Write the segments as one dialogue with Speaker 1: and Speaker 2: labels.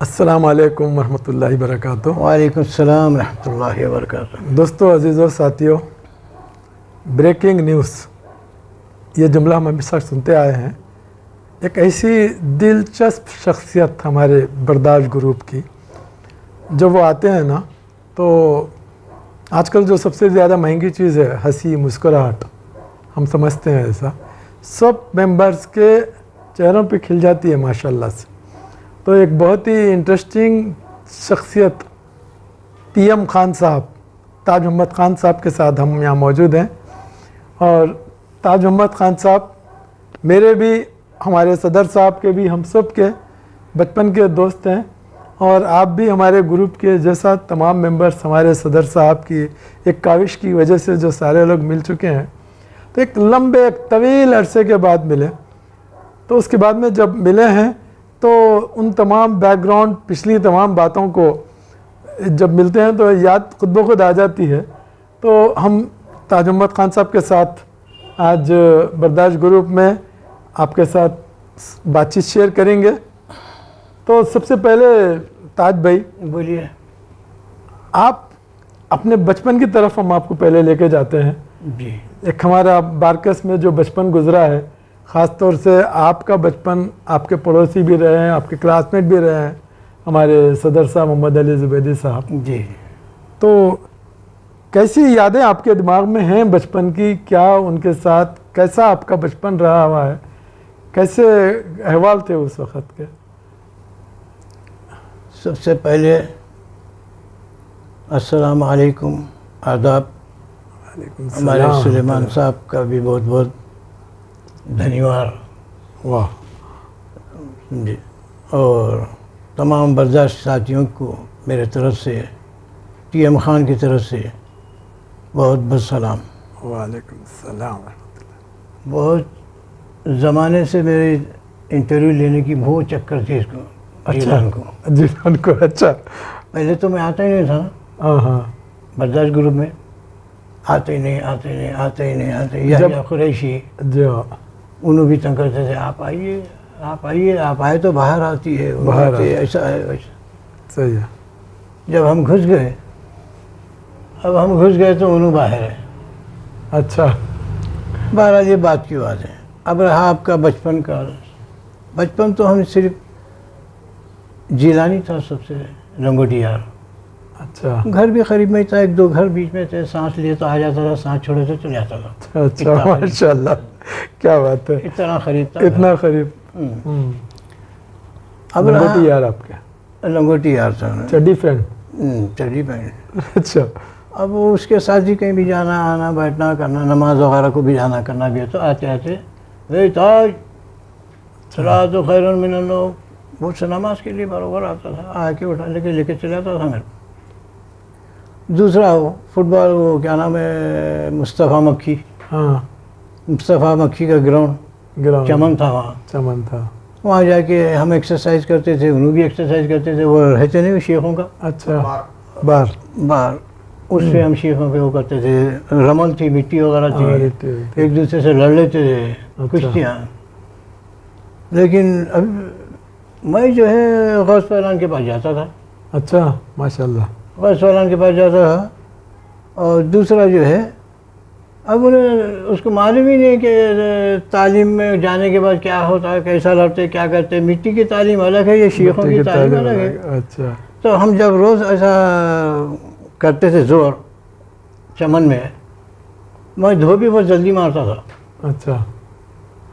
Speaker 1: अस्सलाम वालेकुम रहमतुल्लाहि वबरकातुहू।
Speaker 2: वालेकुम सलाम रहमतुल्लाहि वबरकातुहू।
Speaker 1: दोस्तों, अजीज़ और साथियों, ब्रेकिंग न्यूज़ ये जुमला हम हमेशा सुनते आए हैं। एक ऐसी दिलचस्प शख्सियत हमारे बर्दाश्त ग्रुप की, जब वो आते हैं ना, तो आजकल जो सबसे ज़्यादा महंगी चीज़ है हंसी मुस्कुराहट, हम समझते हैं ऐसा, सब मेंबर्स के चेहरों पे खिल जाती है माशाल्लाह से। तो एक बहुत ही इंटरेस्टिंग शख्सियत पीएम खान साहब, ताज मोहम्मद खान साहब के साथ हम यहाँ मौजूद हैं। और ताज मोहम्मद खान साहब मेरे भी, हमारे सदर साहब के भी, हम सब के बचपन के दोस्त हैं। और आप भी हमारे ग्रुप के जैसा तमाम मेंबर्स हमारे सदर साहब की एक काविश की वजह से जो सारे लोग मिल चुके हैं, तो एक लंबे एक तवील अरसे के बाद मिले। तो उसके बाद में जब मिले हैं तो उन तमाम बैकग्राउंड, पिछली तमाम बातों को जब मिलते हैं तो याद खुद ब खुद आ जाती है। तो हम ताज मोहम्मद खान साहब के साथ आज बर्दाश्त ग्रुप में आपके साथ बातचीत शेयर करेंगे। तो सबसे पहले ताज भाई,
Speaker 2: बोलिए।
Speaker 1: आप अपने बचपन की तरफ हम आपको पहले लेके जाते हैं।
Speaker 2: जी।
Speaker 1: एक हमारा बारकस में जो बचपन गुजरा है, ख़ास तौर से आपका बचपन, आपके पड़ोसी भी रहे हैं, आपके क्लासमेट भी रहे हैं, हमारे सदर साहब मोहम्मद अली ज़ुबैदी साहब
Speaker 2: जी।
Speaker 1: तो कैसी यादें आपके दिमाग में हैं बचपन की? क्या उनके साथ कैसा आपका बचपन रहा हुआ है? कैसे अहवाल थे उस वक़्त के?
Speaker 2: सबसे पहले अस्सलाम वालेकुम, आदाब। हमारे सुलेमान साहब का भी बहुत बहुत धन्यवाद।
Speaker 1: वाह
Speaker 2: जी। और तमाम बर्दाश्त साथियों को मेरे तरफ से, पीएम खान की तरफ से बहुत बहुत सलाम।
Speaker 1: वालेकुम सलाम।
Speaker 2: बहुत ज़माने से मेरे इंटरव्यू लेने की बहुत चक्कर थी इसको।
Speaker 1: अच्छा
Speaker 2: को
Speaker 1: जीवन को। अच्छा,
Speaker 2: पहले तो मैं आता ही नहीं था ना।
Speaker 1: हाँ हाँ,
Speaker 2: बर्दाश्त ग्रुप में आते ही नहीं। या कुरैशी
Speaker 1: जो
Speaker 2: उन्होंने भी तंग करते थे, आप आइए आप आइए, आप आए तो बाहर आती है,
Speaker 1: बाहर
Speaker 2: आती है, ऐसा है वैसा।
Speaker 1: सही है।
Speaker 2: जब हम घुस गए, अब हम घुस गए तो उन्होंने बाहर है।
Speaker 1: अच्छा,
Speaker 2: बहरहाल ये बात की बात है। अब रहा आपका बचपन का। बचपन तो हम सिर्फ जिलानी था सबसे, लंगोटी यार।
Speaker 1: अच्छा
Speaker 2: घर भी करीब में ही था, एक दो घर बीच में थे, सांस लिए तो आ जाता था, सांस छोड़े तो चले जाता था।
Speaker 1: अच्छा, माशाल्लाह, क्या बात है,
Speaker 2: इतना करीब था।
Speaker 1: इतना करीब।
Speaker 2: अब
Speaker 1: लंगोटी यार आपके?
Speaker 2: लंगोटी यार था।
Speaker 1: चड्डी फ्रेंड?
Speaker 2: चड्डी पहन।
Speaker 1: अच्छा।
Speaker 2: अब वो उसके साथ ही कहीं भी जाना आना बैठना करना, नमाज वगैरह को भी जाना करना भी है, तो आते आते वे ताज चला तो खैर मिन लोग, वो से नमाज के लिए बराबर आता था, आके उठा लेके चले आता था मेरे। दूसरा वो फुटबॉल, वो क्या नाम है, मुस्तफ़ा मक्खी।
Speaker 1: हाँ,
Speaker 2: मुस्तफ़ा मक्खी का ग्राउंड चमन था, वहाँ
Speaker 1: चमन था।
Speaker 2: वहाँ जाके हम एक्सरसाइज करते थे, उन्होंने भी एक्सरसाइज करते थे। वो रहते नहीं शेखों का।
Speaker 1: अच्छा, बार
Speaker 2: उससे हम शेखों पे वो करते थे, रमल थी, मिट्टी वगैरह थी, एक दूसरे से लड़ लेते थे, कुश्तियाँ। लेकिन अब मैं जो है गौस पहलवान के पास जाता था।
Speaker 1: अच्छा, माशाल्लाह।
Speaker 2: गौस पहलवान के पास जाता था। और दूसरा जो है, अब उन्हें उसको मालूम ही नहीं कि तालीम में जाने के बाद क्या होता है, कैसा लड़ते, क्या करते। मिट्टी की तालीम अलग है, ये शेखों की तालीम अलग है।
Speaker 1: अच्छा।
Speaker 2: तो हम जब रोज़ ऐसा करते थे जोर चमन में, मैं धोबी बहुत जल्दी मारता था।
Speaker 1: अच्छा,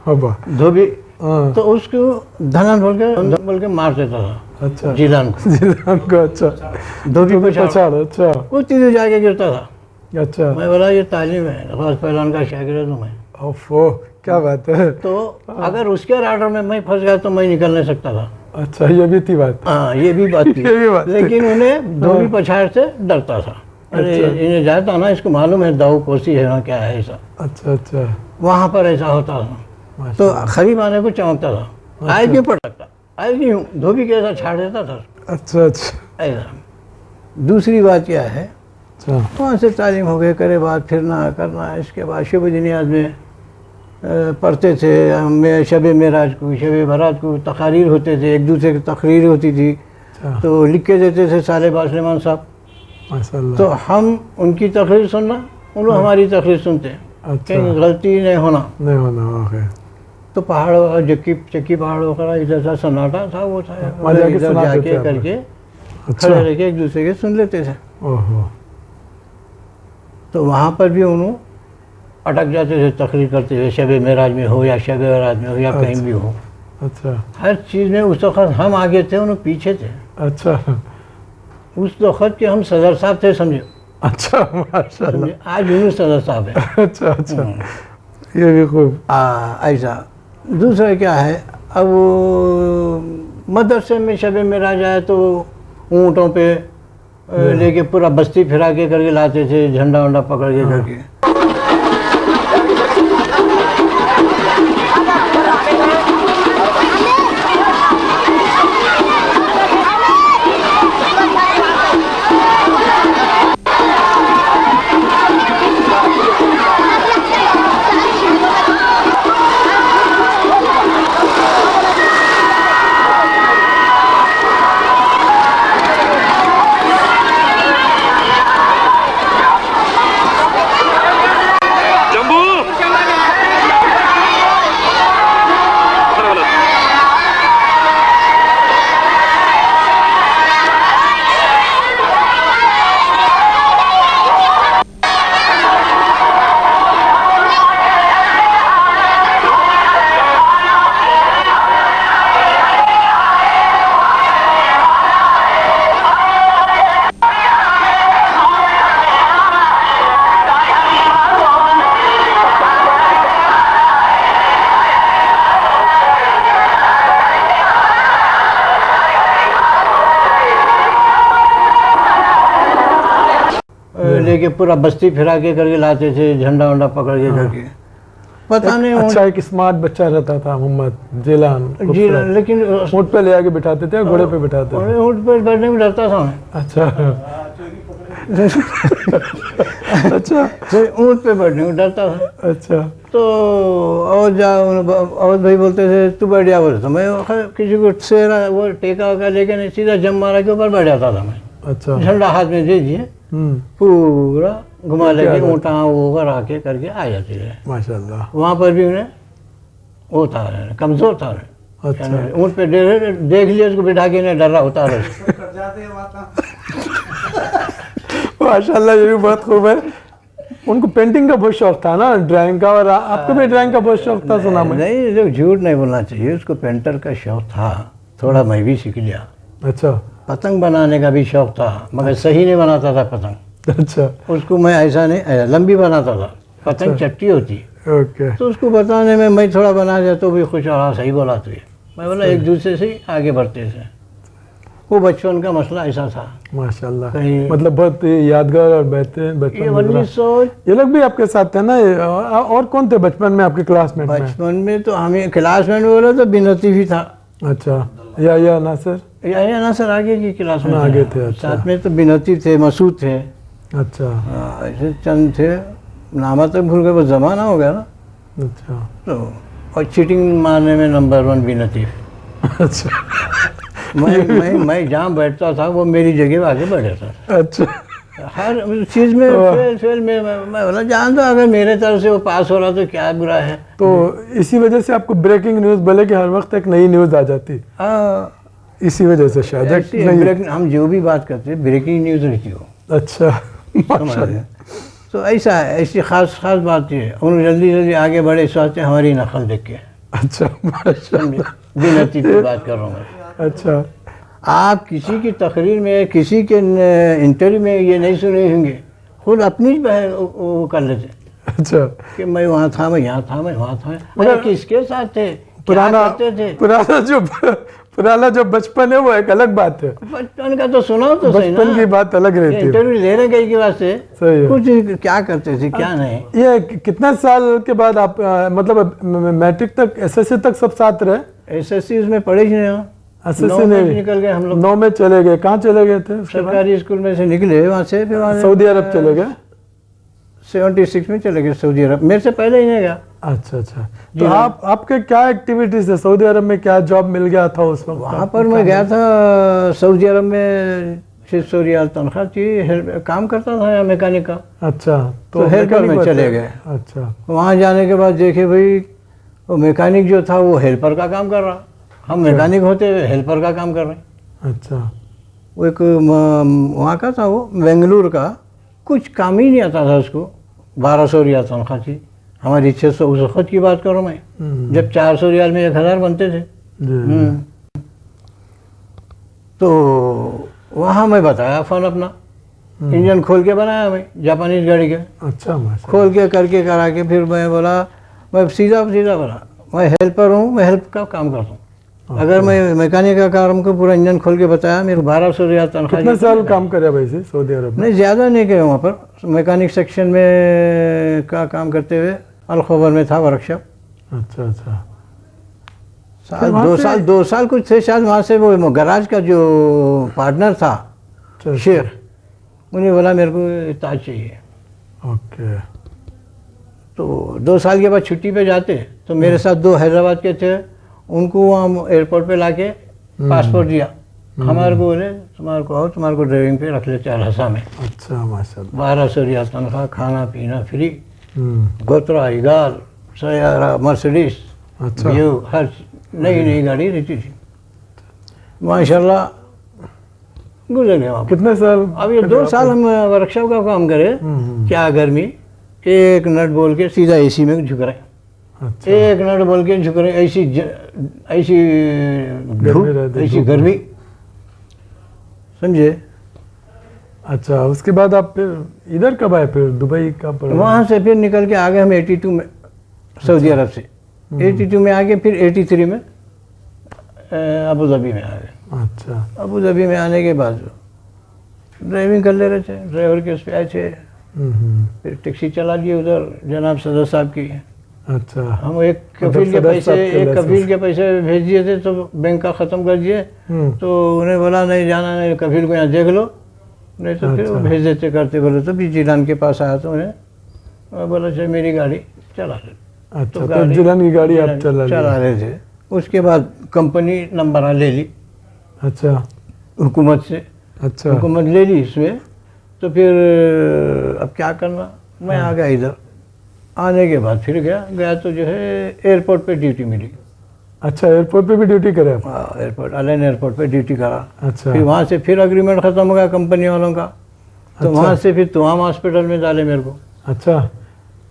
Speaker 1: हवा
Speaker 2: धोबी, तो उसको धनन बोल के मार देता था।
Speaker 1: अच्छा,
Speaker 2: जिलान
Speaker 1: को। अच्छा,
Speaker 2: धोबी पछाड़।
Speaker 1: अच्छा,
Speaker 2: वो तीनों जाके गिरता था।
Speaker 1: अच्छा,
Speaker 2: मैं बोला ये तालीम है, गौस पहलवान का शागिर्द हूँ मैं।
Speaker 1: ओफो, क्या बात है।
Speaker 2: तो अगर उसके राडर में मैं फंस गया तो मैं निकल नहीं सकता था।
Speaker 1: अच्छा, ये भी थी बात।
Speaker 2: हाँ, ये भी बात थी।
Speaker 1: ये भी बात थी।
Speaker 2: लेकिन उन्हें धोबी पछाड़ से डरता था। अरे इन्हें जाता ना, इसको मालूम है दाऊ कोसी है ना, क्या है ऐसा।
Speaker 1: अच्छा अच्छा,
Speaker 2: वहाँ पर ऐसा होता था। तो करीब आने को चमकता था। आज क्यों पटकता, आज नहीं हूँ, धोबी के ऐसा छाड़ देता था।
Speaker 1: अच्छा अच्छा,
Speaker 2: ऐसा। दूसरी बात क्या है,
Speaker 1: अच्छा,
Speaker 2: वहाँ से तालीम हो गए, करे बात फिरना करना। इसके बाद शुभ दिनियाज में पढ़ते थे। मैं शब मेराज को, शब बारात को तकारीर होते थे, एक दूसरे की तकरीर होती थी।
Speaker 1: अच्छा
Speaker 2: तो लिख के देते थे साले बासलेमान साहब।
Speaker 1: माशाल्लाह।
Speaker 2: तो हम उनकी तकरीर सुनना, उन लोग हमारी तकरीर सुनते,
Speaker 1: अच्छा
Speaker 2: कहीं गलती नहीं होना।
Speaker 1: नहीं होना। ओके।
Speaker 2: तो पहाड़ चक्की पहाड़ वगैरह इधर था, सन्नाटा था, वो था
Speaker 1: वहाँ जाके
Speaker 2: इधर
Speaker 1: सुनाते थे
Speaker 2: जाके
Speaker 1: आप?
Speaker 2: करके
Speaker 1: अच्छा।
Speaker 2: खड़े रह के एक दूसरे के सुन लेते थे।
Speaker 1: ओहो।
Speaker 2: तो वहाँ पर भी उन्होंने अटक जाते थे तकरीर करते हुए, शब मेराज में हो या शब बरात में हो या कहीं भी हो,
Speaker 1: अच्छा
Speaker 2: हर चीज़ में उस वक्त हम आगे थे, उन्होंने पीछे थे।
Speaker 1: अच्छा
Speaker 2: उस वक्त के हम सदर साहब थे, समझो।
Speaker 1: अच्छा माशाल्लाह।
Speaker 2: समझे? आज यूनुस सदर साहब है।
Speaker 1: अच्छा अच्छा, ये भी खूब।
Speaker 2: ऐसा। दूसरा क्या है, अब वो मदरसे में शब मेराज आए तो ऊँटों पे लेके पूरा बस्ती फिरा के करके लाते थे, झंडा वंडा पकड़ के करके। लेके पूरा बस्ती फिरा के करके लाते थे, झंडा वंडा पकड़ के करके। पता नहीं
Speaker 1: अच्छा एक स्मार्ट बच्चा रहता था मोहम्मद जिलान,
Speaker 2: जी, लेकिन
Speaker 1: ऊँट पे ले आके बिठाते थे, घोड़े पे बिठाते थे।
Speaker 2: ऊँट पे बैठने में डरता था मैं।
Speaker 1: अच्छा अच्छा
Speaker 2: ऊँट पे बैठने में डरता था।
Speaker 1: अच्छा
Speaker 2: तो और भाई बोलते थे तू बैठ जा, बोले तो मैं किसी को सेरा वो टेका वका लेके नहीं, सीधा जम मारा के ऊपर बैठ जाता था मैं।
Speaker 1: अच्छा
Speaker 2: झंडा हाथ में दे दिए, पूरा घुमा लेके ऊँटा वो आके करके आ जाते थे।
Speaker 1: माशाल्लाह।
Speaker 2: वहाँ पर भी उन्हें वो था, कमज़ोर था।
Speaker 1: अच्छा
Speaker 2: ऊँट पे देख लिया, उसको बिठा के नहीं डर रहा होता रहे।
Speaker 1: माशाल्लाह, ये भी बहुत खूब है। उनको पेंटिंग का बहुत शौक था ना, ड्राइंग का, और आपको भी ड्राइंग का बहुत शौक था सुना मैं।
Speaker 2: नहीं, जो झूठ नहीं बोलना चाहिए, उसको पेंटर का शौक था, थोड़ा मैं भी सीख लिया।
Speaker 1: अच्छा
Speaker 2: पतंग बनाने का भी शौक था, मगर सही नहीं बनाता था पतंग।
Speaker 1: अच्छा
Speaker 2: उसको मैं ऐसा नहीं, लंबी बनाता था, पतंग चट्टी होती।
Speaker 1: ओके।
Speaker 2: तो उसको बताने में मैं थोड़ा बना दिया तो भी खुश रहा, सही बोला तो ये। मैं बोला एक दूसरे से ही आगे बढ़ते थे। वो बचपन का मसला ऐसा था।
Speaker 1: माशाल्लाह,
Speaker 2: कहीं-
Speaker 1: मतलब बहुत यादगार और बेहतरीन
Speaker 2: ये
Speaker 1: बचपन गुजरा।
Speaker 2: 1900
Speaker 1: ये लोग भी आपके साथ थे ना, और कौन थे बचपन में आपके क्लासमेट में?
Speaker 2: बचपन में तो हमें क्लासमेट में बोला तो बिनती भी था,
Speaker 1: अच्छा, या नासिर?
Speaker 2: या ना सर आगे की क्लास में
Speaker 1: आगे थे, अच्छा।
Speaker 2: साथ में तो बिनती थे, मसूद थे,
Speaker 1: अच्छा
Speaker 2: ऐसे चंद थे, नामा तक भूल गए, वो ज़माना हो गया ना।
Speaker 1: अच्छा
Speaker 2: तो और चीटिंग मारने में नंबर 1 बिनती।
Speaker 1: अच्छा
Speaker 2: मैं जहाँ बैठता था वो मेरी जगह आगे बैठा था।
Speaker 1: अच्छा
Speaker 2: हर चीज़ में फेल में मैं बोला जान दो, अगर मेरे तरफ से वो पास हो रहा तो क्या बुरा है।
Speaker 1: तो इसी वजह से आपको ब्रेकिंग न्यूज़ बोले कि हर वक्त एक नई न्यूज़ आ जाती, इसी वजह से शायद एक नई।
Speaker 2: हम जो भी बात करते हैं ब्रेकिंग न्यूज़ रहती हो।
Speaker 1: अच्छा
Speaker 2: समझ
Speaker 1: माशाल्लाह।
Speaker 2: रहे? तो ऐसा है, ऐसी खास बात ये है, उन्होंने जल्दी जल्दी आगे बढ़े इस वास्ते हमारी नकल देख के।
Speaker 1: अच्छा माशाल्लाह।
Speaker 2: बिनती की बात कर रहा हूँ मैं।
Speaker 1: अच्छा
Speaker 2: आप किसी की तकरीर में, किसी के इंटरव्यू में ये नहीं सुने होंगे, खुद अपनी वो कर लेते
Speaker 1: अच्छा,
Speaker 2: कि मैं वहाँ था, मैं यहाँ था, मैं वहाँ था। अरे किसके साथ थे, क्या करते थे?
Speaker 1: पुराना जो बचपन है वो एक अलग बात है।
Speaker 2: बचपन का तो सुनाओ तो सही ना।
Speaker 1: बचपन की बात अलग रहती है।
Speaker 2: इंटरव्यू ले रहे कहीं के वास्ते,
Speaker 1: सही है।
Speaker 2: कुछ क्या करते थे क्या नहीं।
Speaker 1: ये कितना साल के बाद आप मतलब मैट्रिक तक, एसएससी तक सब साथ रहे?
Speaker 2: एसएससी उसमें पढ़े ही नहीं हो।
Speaker 1: एसएससी
Speaker 2: 9 में
Speaker 1: नहीं,
Speaker 2: निकल गए हम लोग,
Speaker 1: 9 में चले गए। कहाँ चले गए थे उसके बाद?
Speaker 2: सरकारी स्कूल में से निकले, वहाँ से फिर वहाँ
Speaker 1: सऊदी अरब चले गए?
Speaker 2: 76 में चले गए सऊदी अरब। मेरे से पहले ही नहीं गया।
Speaker 1: अच्छा अच्छा। तो आपके क्या एक्टिविटीज है सऊदी अरब में, क्या जॉब मिल गया था उस वक्त?
Speaker 2: वहाँ पर मैं गया था सऊदी अरब में, 600 रियाल तनख्वाह थी, काम करता था यहाँ मैकेनिक का।
Speaker 1: अच्छा,
Speaker 2: तो हेल्पर में
Speaker 1: मैकेनिक
Speaker 2: चले
Speaker 1: होते-
Speaker 2: गए।
Speaker 1: अच्छा
Speaker 2: वहाँ जाने के बाद देखे भाई वो मैकेनिक जो था वो हेल्पर का काम कर रहा, हम मैकेनिक होते हुए हेल्पर का काम कर रहे हैं।
Speaker 1: अच्छा
Speaker 2: वो एक वहाँ का था, वो बेंगलुरु का, कुछ काम ही नहीं आता था उसको। 1200 रियाल तनख्वाह थी, हमारी 600। उस वक्त की बात करूँ मैं, जब 400 रियाल में 1000 बनते थे।
Speaker 1: जी।
Speaker 2: तो वहाँ मैं बताया फ़ोन अपना, इंजन खोल के बनाया मैं जापानीज गाड़ी के,
Speaker 1: अच्छा माशा
Speaker 2: खोल के करके करा के फिर मैं बोला, मैं सीधा सीधा बोला मैं हेल्पर हूँ, मैं हेल्प का काम करता हूँ। अगर मैं मैकेनिक का काम को पूरा इंजन खोल के बताया, मेरे 1200 रियाल तनख्वाह।
Speaker 1: कितने साल काम करे वैसे सऊदी अरब में?
Speaker 2: नहीं, ज़्यादा नहीं किया वहाँ पर। मैकेनिक सेक्शन में का काम करते हुए अलखबर में था वर्कशॉप।
Speaker 1: अच्छा अच्छा।
Speaker 2: साल 2 साल कुछ थे शायद। वहाँ से वो गराज का जो पार्टनर था
Speaker 1: अच्छा,
Speaker 2: शेख, उन्हें बोला मेरे को ताज चाहिए।
Speaker 1: ओके।
Speaker 2: तो 2 साल के बाद छुट्टी पे जाते, तो मेरे साथ 2 हैदराबाद के थे, उनको वहाँ एयरपोर्ट पे लाके पासपोर्ट दिया। हमारे को बोले तुम्हारे को आओ, तुम्हारे को ड्राइविंग पे रख लेते अरसा में।
Speaker 1: अच्छा माशाल्लाह।
Speaker 2: 1200 रियाल तनख्वाह, खाना पीना फ्री, गोत्रा इगाल सयारा मर्सिडीज
Speaker 1: अच्छा
Speaker 2: व्यू, हर नई नई गाड़ी रहती थी माशाल्लाह। गुजर गए वहाँ।
Speaker 1: कितने साल?
Speaker 2: अब ये 2 साल हम वर्कशॉप का काम करे, क्या गर्मी, एक नट बोल के सीधा एसी में झुक रहे,
Speaker 1: अच्छा
Speaker 2: एक नट बोल के झुक रहे, ऐसी ऐसी धूप,
Speaker 1: रहती,
Speaker 2: ऐसी
Speaker 1: धूप
Speaker 2: गर्मी, समझे।
Speaker 1: अच्छा, उसके बाद आप फिर इधर कब आए फिर दुबई का?
Speaker 2: वहाँ से फिर निकल के आ गए हम 82 में सऊदी अरब से। 82 में आ गए, फिर 83 में अबू धाबी में आ गए।
Speaker 1: अच्छा।
Speaker 2: अबू धाबी में आने के बाद ड्राइविंग कर ले रहे थे, ड्राइवर के उस पे आए थे, फिर टैक्सी चला दी उधर जनाब सदर साहब की।
Speaker 1: अच्छा।
Speaker 2: हम एक कफील के पैसे भेज दिए थे, तो बैंक का ख़त्म कर दिए। तो उन्हें बोला नहीं जाना, नहीं कफील को यहाँ देख लो, नहीं तो फिर वो भेज देते करते। बोले तो जिलान के पास आया तो उन्हें बोला चल मेरी गाड़ी चला ले।
Speaker 1: अच्छा, तो जिलान की गाड़ी आप
Speaker 2: चला रहे थे। उसके बाद कंपनी नंबर ले ली।
Speaker 1: अच्छा।
Speaker 2: हुकूमत से।
Speaker 1: अच्छा।
Speaker 2: हुकूमत ले ली इसमें। तो फिर अब क्या करना, मैं आ गया इधर। आने के बाद फिर गया तो जो है एयरपोर्ट पे ड्यूटी मिली।
Speaker 1: अच्छा, एयरपोर्ट पे भी ड्यूटी करे आप?
Speaker 2: हाँ, एयरपोर्ट अलाइन एयरपोर्ट पे ड्यूटी करा।
Speaker 1: अच्छा।
Speaker 2: फिर वहाँ से फिर अग्रीमेंट ख़त्म हो गया कंपनी वालों का, तो
Speaker 1: अच्छा।
Speaker 2: वहाँ से फिर तुआम हॉस्पिटल में डाले मेरे को।
Speaker 1: अच्छा,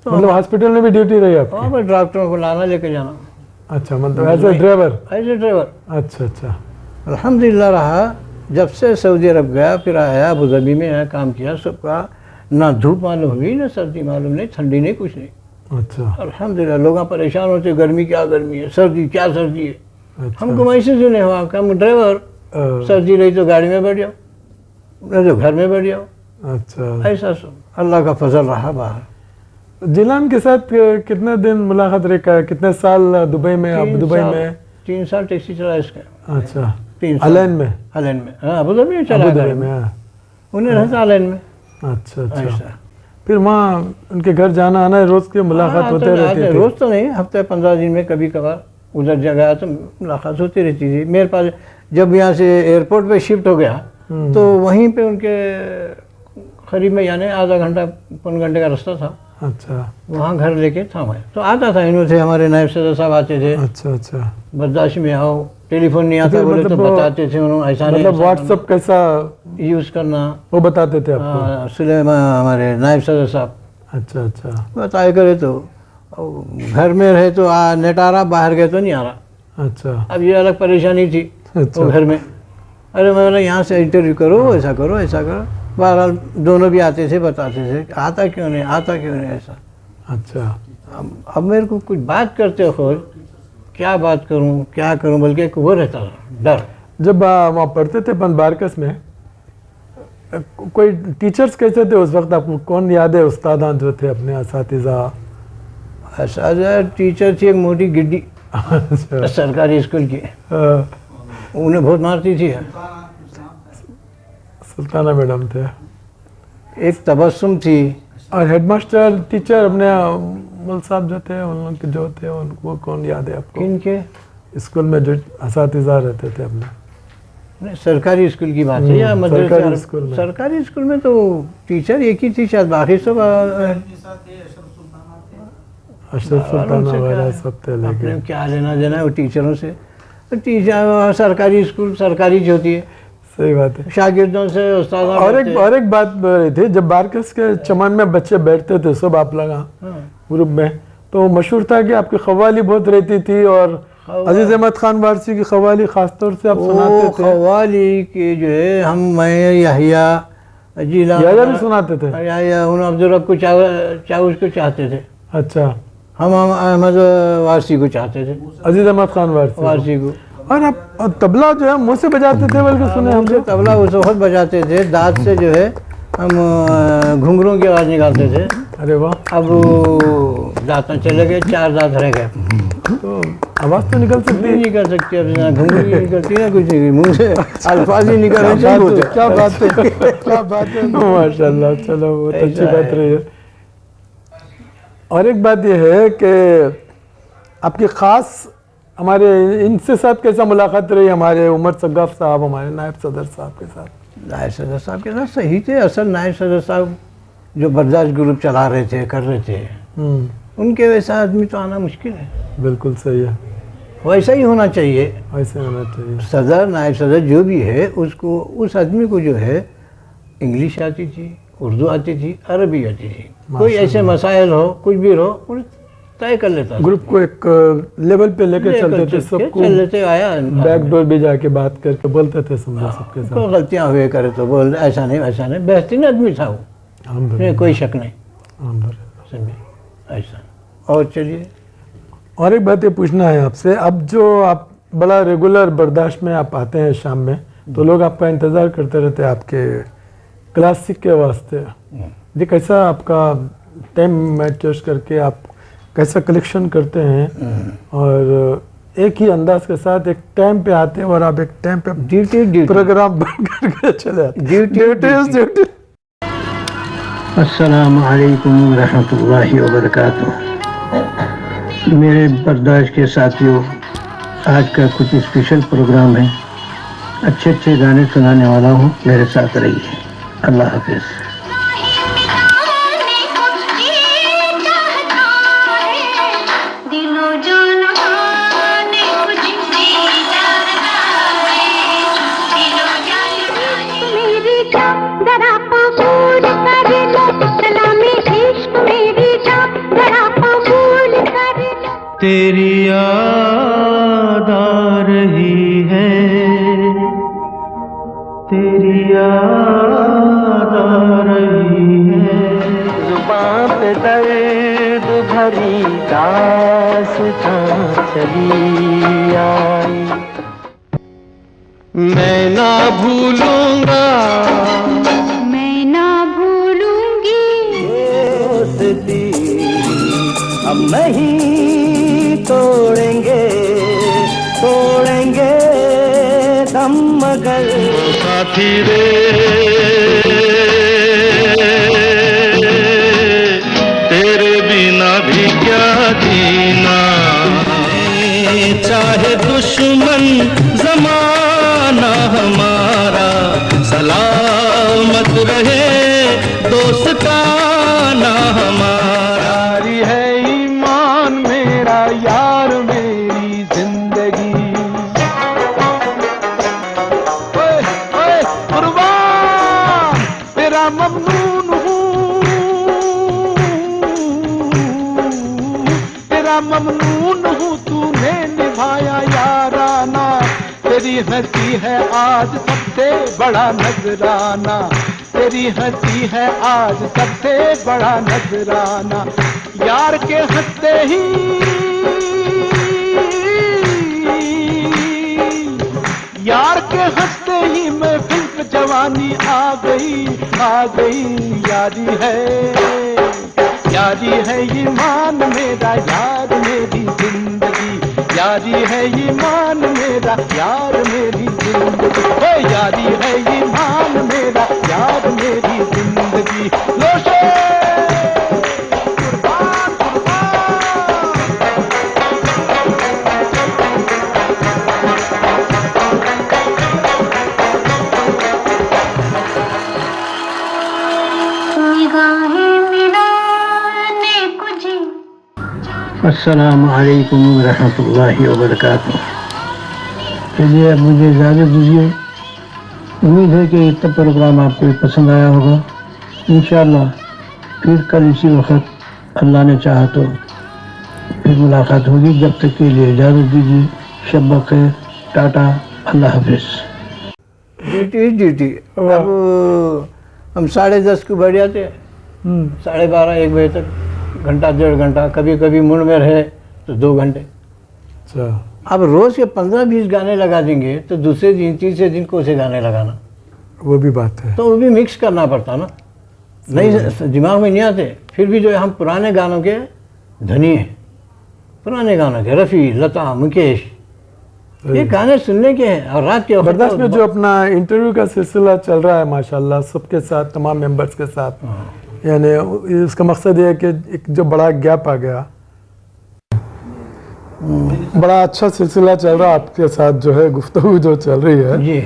Speaker 2: तो
Speaker 1: मतलब हॉस्पिटल में भी ड्यूटी रही आपकी?
Speaker 2: वहाँ पर डॉक्टरों को लाना लेके जाना।
Speaker 1: अच्छा, मतलब as a driver?
Speaker 2: As a driver.
Speaker 1: अच्छा अच्छा।
Speaker 2: अल्हम्दुलिल्लाह रहा। जब से सऊदी अरब गया, फिर आया अबू धाबी में, आया काम किया सबका। ना धूप मालूम हुई, ना सर्दी मालूम, नहीं ठंडी, नहीं कुछ नहीं।
Speaker 1: अच्छा
Speaker 2: अल्हम्दुलिल्लाह। लोग परेशान होते, गर्मी क्या गर्मी है, सर्दी क्या सर्दी है।
Speaker 1: अच्छा।
Speaker 2: हमको महसूस ही नहीं हुआ कि हम ड्राइवर, सर्दी रही तो गाड़ी में बैठ जाओ, नहीं तो घर में बैठ जाओ।
Speaker 1: अच्छा,
Speaker 2: ऐसा सब अल्लाह का फजल रहा बाहर।
Speaker 1: जिलान के साथ कितने दिन मुलाकात रही, कितने साल दुबई में? आप दुबई में
Speaker 2: 3 साल टैक्सी चला इसका।
Speaker 1: अच्छा,
Speaker 2: 3 साल
Speaker 1: अलाइन में?
Speaker 2: अलाइन में, हाँ, अबू धाबी में चला।
Speaker 1: अबू धाबी में? हाँ।
Speaker 2: उन्हें रहता अलाइन में।
Speaker 1: अच्छा अच्छा।
Speaker 2: ऐसा
Speaker 1: फिर वहाँ उनके घर जाना आना, रोज की मुलाकात होते रहती थी?
Speaker 2: रोज तो नहीं, हफ्ते 15 दिन में कभी कभार उधर जगह तो मुलाकात होती रहती थी। मेरे पास जब यहाँ से एयरपोर्ट पे शिफ्ट हो गया, तो वहीं पे उनके करीब में, यानी आधा घंटा 1 घंटे का रास्ता था।
Speaker 1: अच्छा।
Speaker 2: वहाँ घर लेके था मैं, तो आता था। इन्हों से हमारे नायब सदर साहब आते थे।
Speaker 1: अच्छा अच्छा।
Speaker 2: बर्दाश्त में आओ, टेलीफोन नहीं आता
Speaker 1: फिर
Speaker 2: बोले तो
Speaker 1: मतलब
Speaker 2: बताते थे उन्होंने, ऐसा नहीं,
Speaker 1: मतलब व्हाट्सएप कैसा
Speaker 2: यूज़ करना
Speaker 1: वो बताते थे आपको?
Speaker 2: सुलेमान हमारे नायब सदर साहब
Speaker 1: अच्छा अच्छा।
Speaker 2: बताए करे। तो घर में रहे तो नेट आ रहा, बाहर गए तो नहीं आ रहा।
Speaker 1: अच्छा
Speaker 2: अब ये अलग परेशानी थी।
Speaker 1: अच्छा।
Speaker 2: वो घर में, अरे मैं बोला यहाँ से इंटरव्यू करो, ऐसा करो, ऐसा करो। बहरहाल दोनों भी आते थे, बताते थे आता क्यों नहीं, आता क्यों नहीं, ऐसा।
Speaker 1: अच्छा।
Speaker 2: अब मेरे को कुछ बात करते हो, क्या बात करूं, क्या करूं, बल्कि एक वो रहता था डर।
Speaker 1: जब वहाँ पढ़ते थे अपन बारकस में, कोई टीचर्स कैसे थे उस वक्त? आपको कौन याद है उस्तादान जो थे अपने असातिज़ा?
Speaker 2: ऐसा टीचर थी एक मोटी गिड्डी,
Speaker 1: अच्छा।
Speaker 2: सरकारी स्कूल की, उन्हें बहुत मारती थी।
Speaker 1: सुल्ताना मैडम थे।
Speaker 2: एक तबस्सुम थी,
Speaker 1: और हेडमास्टर टीचर अपने मुल साहब जो थे उन लोग के जो थे उनको कौन याद है आपको?
Speaker 2: किनके?
Speaker 1: स्कूल में जो असातिज़ा रहते थे अपने?
Speaker 2: नहीं, सरकारी स्कूल की बात है या
Speaker 1: सरकारी स्कूल में?
Speaker 2: सरकारी स्कूल में तो टीचर एक ही थी शायद, बाकी सब
Speaker 1: अशरफ सुल्तान वगैरह सब थे।
Speaker 2: अपने
Speaker 1: लेकिन
Speaker 2: क्या लेना देना है वो टीचरों से? तो टीचर सरकारी स्कूल सरकारी जो होती है,
Speaker 1: सही बात है।
Speaker 2: शागिर्दों से उस्ताद।
Speaker 1: और एक बात बोल रही थी, जब बारकस के चमन में बच्चे बैठते थे सब आप लगा ग्रुप में, तो मशहूर था कि आपकी खवाली बहुत रहती थी और अजीज अहमद खान वारसी की खवाली खासतौर से आप सुनाते थे।
Speaker 2: खवाली के जो है हम मैं यहिया जिला
Speaker 1: भी सुनाते थे।
Speaker 2: या उन अब्दुल रब को चाउस को चाहते थे।
Speaker 1: अच्छा,
Speaker 2: हम अहमद वारसी को चाहते थे,
Speaker 1: अजीज अहमद खान वारसी
Speaker 2: को।
Speaker 1: और आप तबला जो है मुंह से बजाते थे, बल्कि सुने हम लोग
Speaker 2: तबला उस वक्त बजाते थे, दांत से जो है हम घुंघरों की आवाज़ निकालते थे।
Speaker 1: अरे वाह।
Speaker 2: अब दांत में चले गए, 4 दांत रह गए,
Speaker 1: तो आवाज़ तो निकल सकती
Speaker 2: नहीं निकल सकती, अब ना घुंघरू नहीं निकलती ना कुछ नहीं, मुंह से अल्फाज ही निकल रहे।
Speaker 1: क्या बात है, क्या बात है, माशाल्लाह। चलो बहुत अच्छी बात रही है। और एक बात यह है कि आपकी ख़ास हमारे इनसे साथ कैसा मुलाकात रही, हमारे उमर सगाफ साहब, हमारे नायब सदर साहब के साथ?
Speaker 2: नायब सदर साहब के साथ सही थे। असल नायब सदर साहब जो बर्दाश्त ग्रुप चला रहे थे, कर रहे थे, उनके वैसा आदमी तो आना मुश्किल है।
Speaker 1: बिल्कुल सही है,
Speaker 2: वैसा ही होना चाहिए,
Speaker 1: वैसे होना चाहिए।
Speaker 2: सदर नायब सदर जो भी है उसको, उस आदमी को जो है इंग्लिश आती थी, उर्दू आती थी, अरबी आती थी, कोई ऐसे मसाइल हो कुछ भी हो तय कर लेता,
Speaker 1: ग्रुप को एक लेवल पे लेकर चलते थे, सबको
Speaker 2: चल लेते आया,
Speaker 1: बैकडोर भी जाके बात करके बोलते थे समझो सबके साथ।
Speaker 2: कोई गलतियाँ हुए करे तो बोल ऐसा नहीं वैसा नहीं, बेहतरीन आदमी था वो, उसमें कोई शक नहीं, समझे ऐसा। और चलिए,
Speaker 1: और एक बात ये पूछना है आपसे, अब जो आप बड़ा रेगुलर बर्दाश्त में आप आते हैं शाम में, तो लोग आपका इंतज़ार करते रहते हैं आपके क्लासिक के वास्ते। ये कैसा आपका टाइम मैच करके आप कैसा कलेक्शन करते हैं, और एक ही अंदाज के साथ एक टाइम पे आते हैं और आप एक टाइम पे
Speaker 2: ड्यूटी
Speaker 1: प्रोग्राम बंद करके चले आते हैं। ड्यूटी।
Speaker 2: अस्सलाम वालेकुम रहमतुल्लाहि व बरकातुहू। मेरे बर्दाश्त के साथियों, आज का कुछ स्पेशल प्रोग्राम है, अच्छे अच्छे गाने सुनाने वाला हूँ, मेरे साथ रहिए। अल्लाह हाफिज़। तेरी याद आ रही है, तेरी याद आ रही है, जुबान पे दर्द भरी दास्तां चली आई, मैं ना भूलूंगा, मैं ना भूलूंगी दोस्ती अब नहीं तोड़ेंगे, तोड़ेंगे दम मगर साथी रे, तेरे बिना भी क्या जीना, चाहे दुश्मन जमाना हमारा, सलामत रहे दोस्ताना हमारा। है ईमान मेरा यार मेरी जिंदगी, कुर्बान तेरा ममनून हूँ, तेरा ममनून हूँ, तूने निभाया याराना, तेरी हंसी है आज सबसे बड़ा नजराना, तेरी हंसी है आज सबसे बड़ा नजराना, यार के हंसते ही, यार के हंसते ही महफिल पे जवानी आ गई, यारी है ईमान मेरा, यार मेरी जिंदगी, यारी है ईमान मेरा, यार मेरी जिंदगी, ओ यारी है ईमान मेरा, यार मेरी जिंदगी। लोशे
Speaker 3: निगाहें मिलाने को जी
Speaker 2: अस्सलाम वालेकुम रहमतुल्लाहि व बरकातुहू। चलिए अब मुझे इजाज़त दीजिए। उम्मीद है कि इतना प्रोग्राम आपको पसंद आया होगा। इंशाअल्लाह फिर कल इसी वक्त अल्लाह ने चाहा तो फिर मुलाकात होगी। जब तक के लिए इजाज़त दीजिए। शब बख़ैर, टाटा, अल्लाह हाफिज़। ड्यूटी अब हम 10:30 को बैठ जाते हैं, 12:30 1 बजे तक, घंटा 1.5 घंटा, कभी कभी मूड में रहे तो 2 घंटे।
Speaker 1: अच्छा,
Speaker 2: अब रोज़ के 15-20 गाने लगा देंगे तो दूसरे दिन तीसरे दिन कौन से गाने लगाना,
Speaker 1: वो भी बात है।
Speaker 2: तो वो भी मिक्स करना पड़ता ना, नहीं दिमाग में नहीं आते। फिर भी जो है हम पुराने गानों के धनी हैं, पुराने गानों के रफ़ी, लता, मुकेश, ये गाने सुनने के हैं। और रात के वक्त
Speaker 1: बर्दाश्त में जो अपना इंटरव्यू का सिलसिला चल रहा है माशाल्लाह सबके साथ, तमाम मेंबर्स के साथ, यानी इसका मकसद ये है कि एक जो बड़ा गैप आ गया, बड़ा अच्छा सिलसिला चल रहा है आपके साथ, जो है गुफ्तगू जो चल रही है
Speaker 2: जी,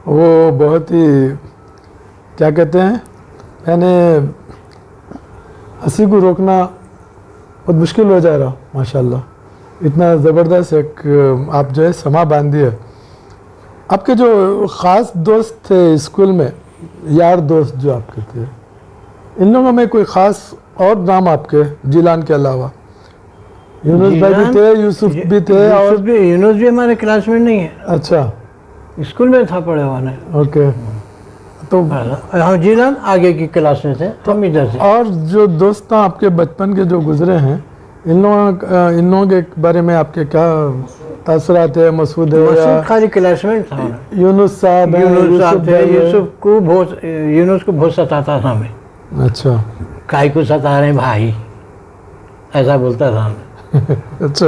Speaker 1: वो बहुत ही क्या कहते हैं, यानी हंसी को रोकना बहुत मुश्किल हो जा रहा माशाल्लाह। इतना ज़बरदस्त एक आप जो है समा बांधी है। आपके जो ख़ास दोस्त थे स्कूल में, यार दोस्त जो आपके थे, इन लोगों में कोई ख़ास और नाम आपके जिलान के अलावा? यूनुस भाई भी थे, यूसुफ भी थे, और
Speaker 2: यूनुस भी हमारे क्लासमेट नहीं है।
Speaker 1: अच्छा,
Speaker 2: स्कूल में था पढ़े हुआ ने।
Speaker 1: ओके, तो
Speaker 2: हाँ जिलान आगे की क्लास में थे, हम इधर से।
Speaker 1: और जो दोस्त आपके बचपन के जो गुजरे हैं, इन लोगों के बारे में आपके क्या तासुरात है? मसूद है या
Speaker 2: खाली क्लासमेट था,
Speaker 1: यूनुस साहब है?
Speaker 2: यूनुस साहब थे।
Speaker 1: भाई है?
Speaker 2: यूनुस को बहुत सताता था हमें।
Speaker 1: अच्छा
Speaker 2: काय को सता रहे भाई, ऐसा बोलता था हमें।
Speaker 1: अच्छा,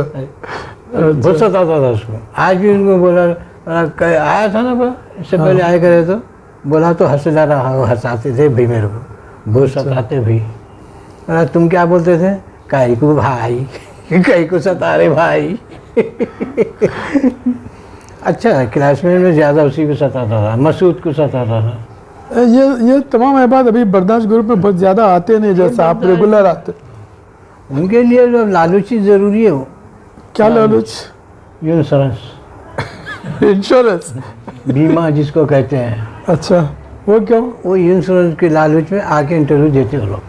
Speaker 2: बहुत सताता था उसको। आज भी उनको बोला, आया था ना इससे पहले आए करे तो बोला तो हंसता रहा, वो हंसाते थे भी मेरे को, बहुत सताते भी। बोला तुम क्या बोलते थे? काय को भाई, काय को सता रहे भाई। अच्छा, क्लासमेट में ज़्यादा उसी को सताता था, मसूद को सताता था।
Speaker 1: ये तमाम अहबाब अभी बर्दाश्त ग्रुप में बहुत ज़्यादा आते नहीं, जैसा आप रेगुलर आते।
Speaker 2: उनके लिए जो लालूची ज़रूरी है वो।
Speaker 1: क्या लालूच? इंश्योरेंस,
Speaker 2: बीमा जिसको कहते हैं।
Speaker 1: अच्छा, वो क्यों?
Speaker 2: वो इंश्योरेंस के लालच में आके इंटरव्यू देते हो लोग।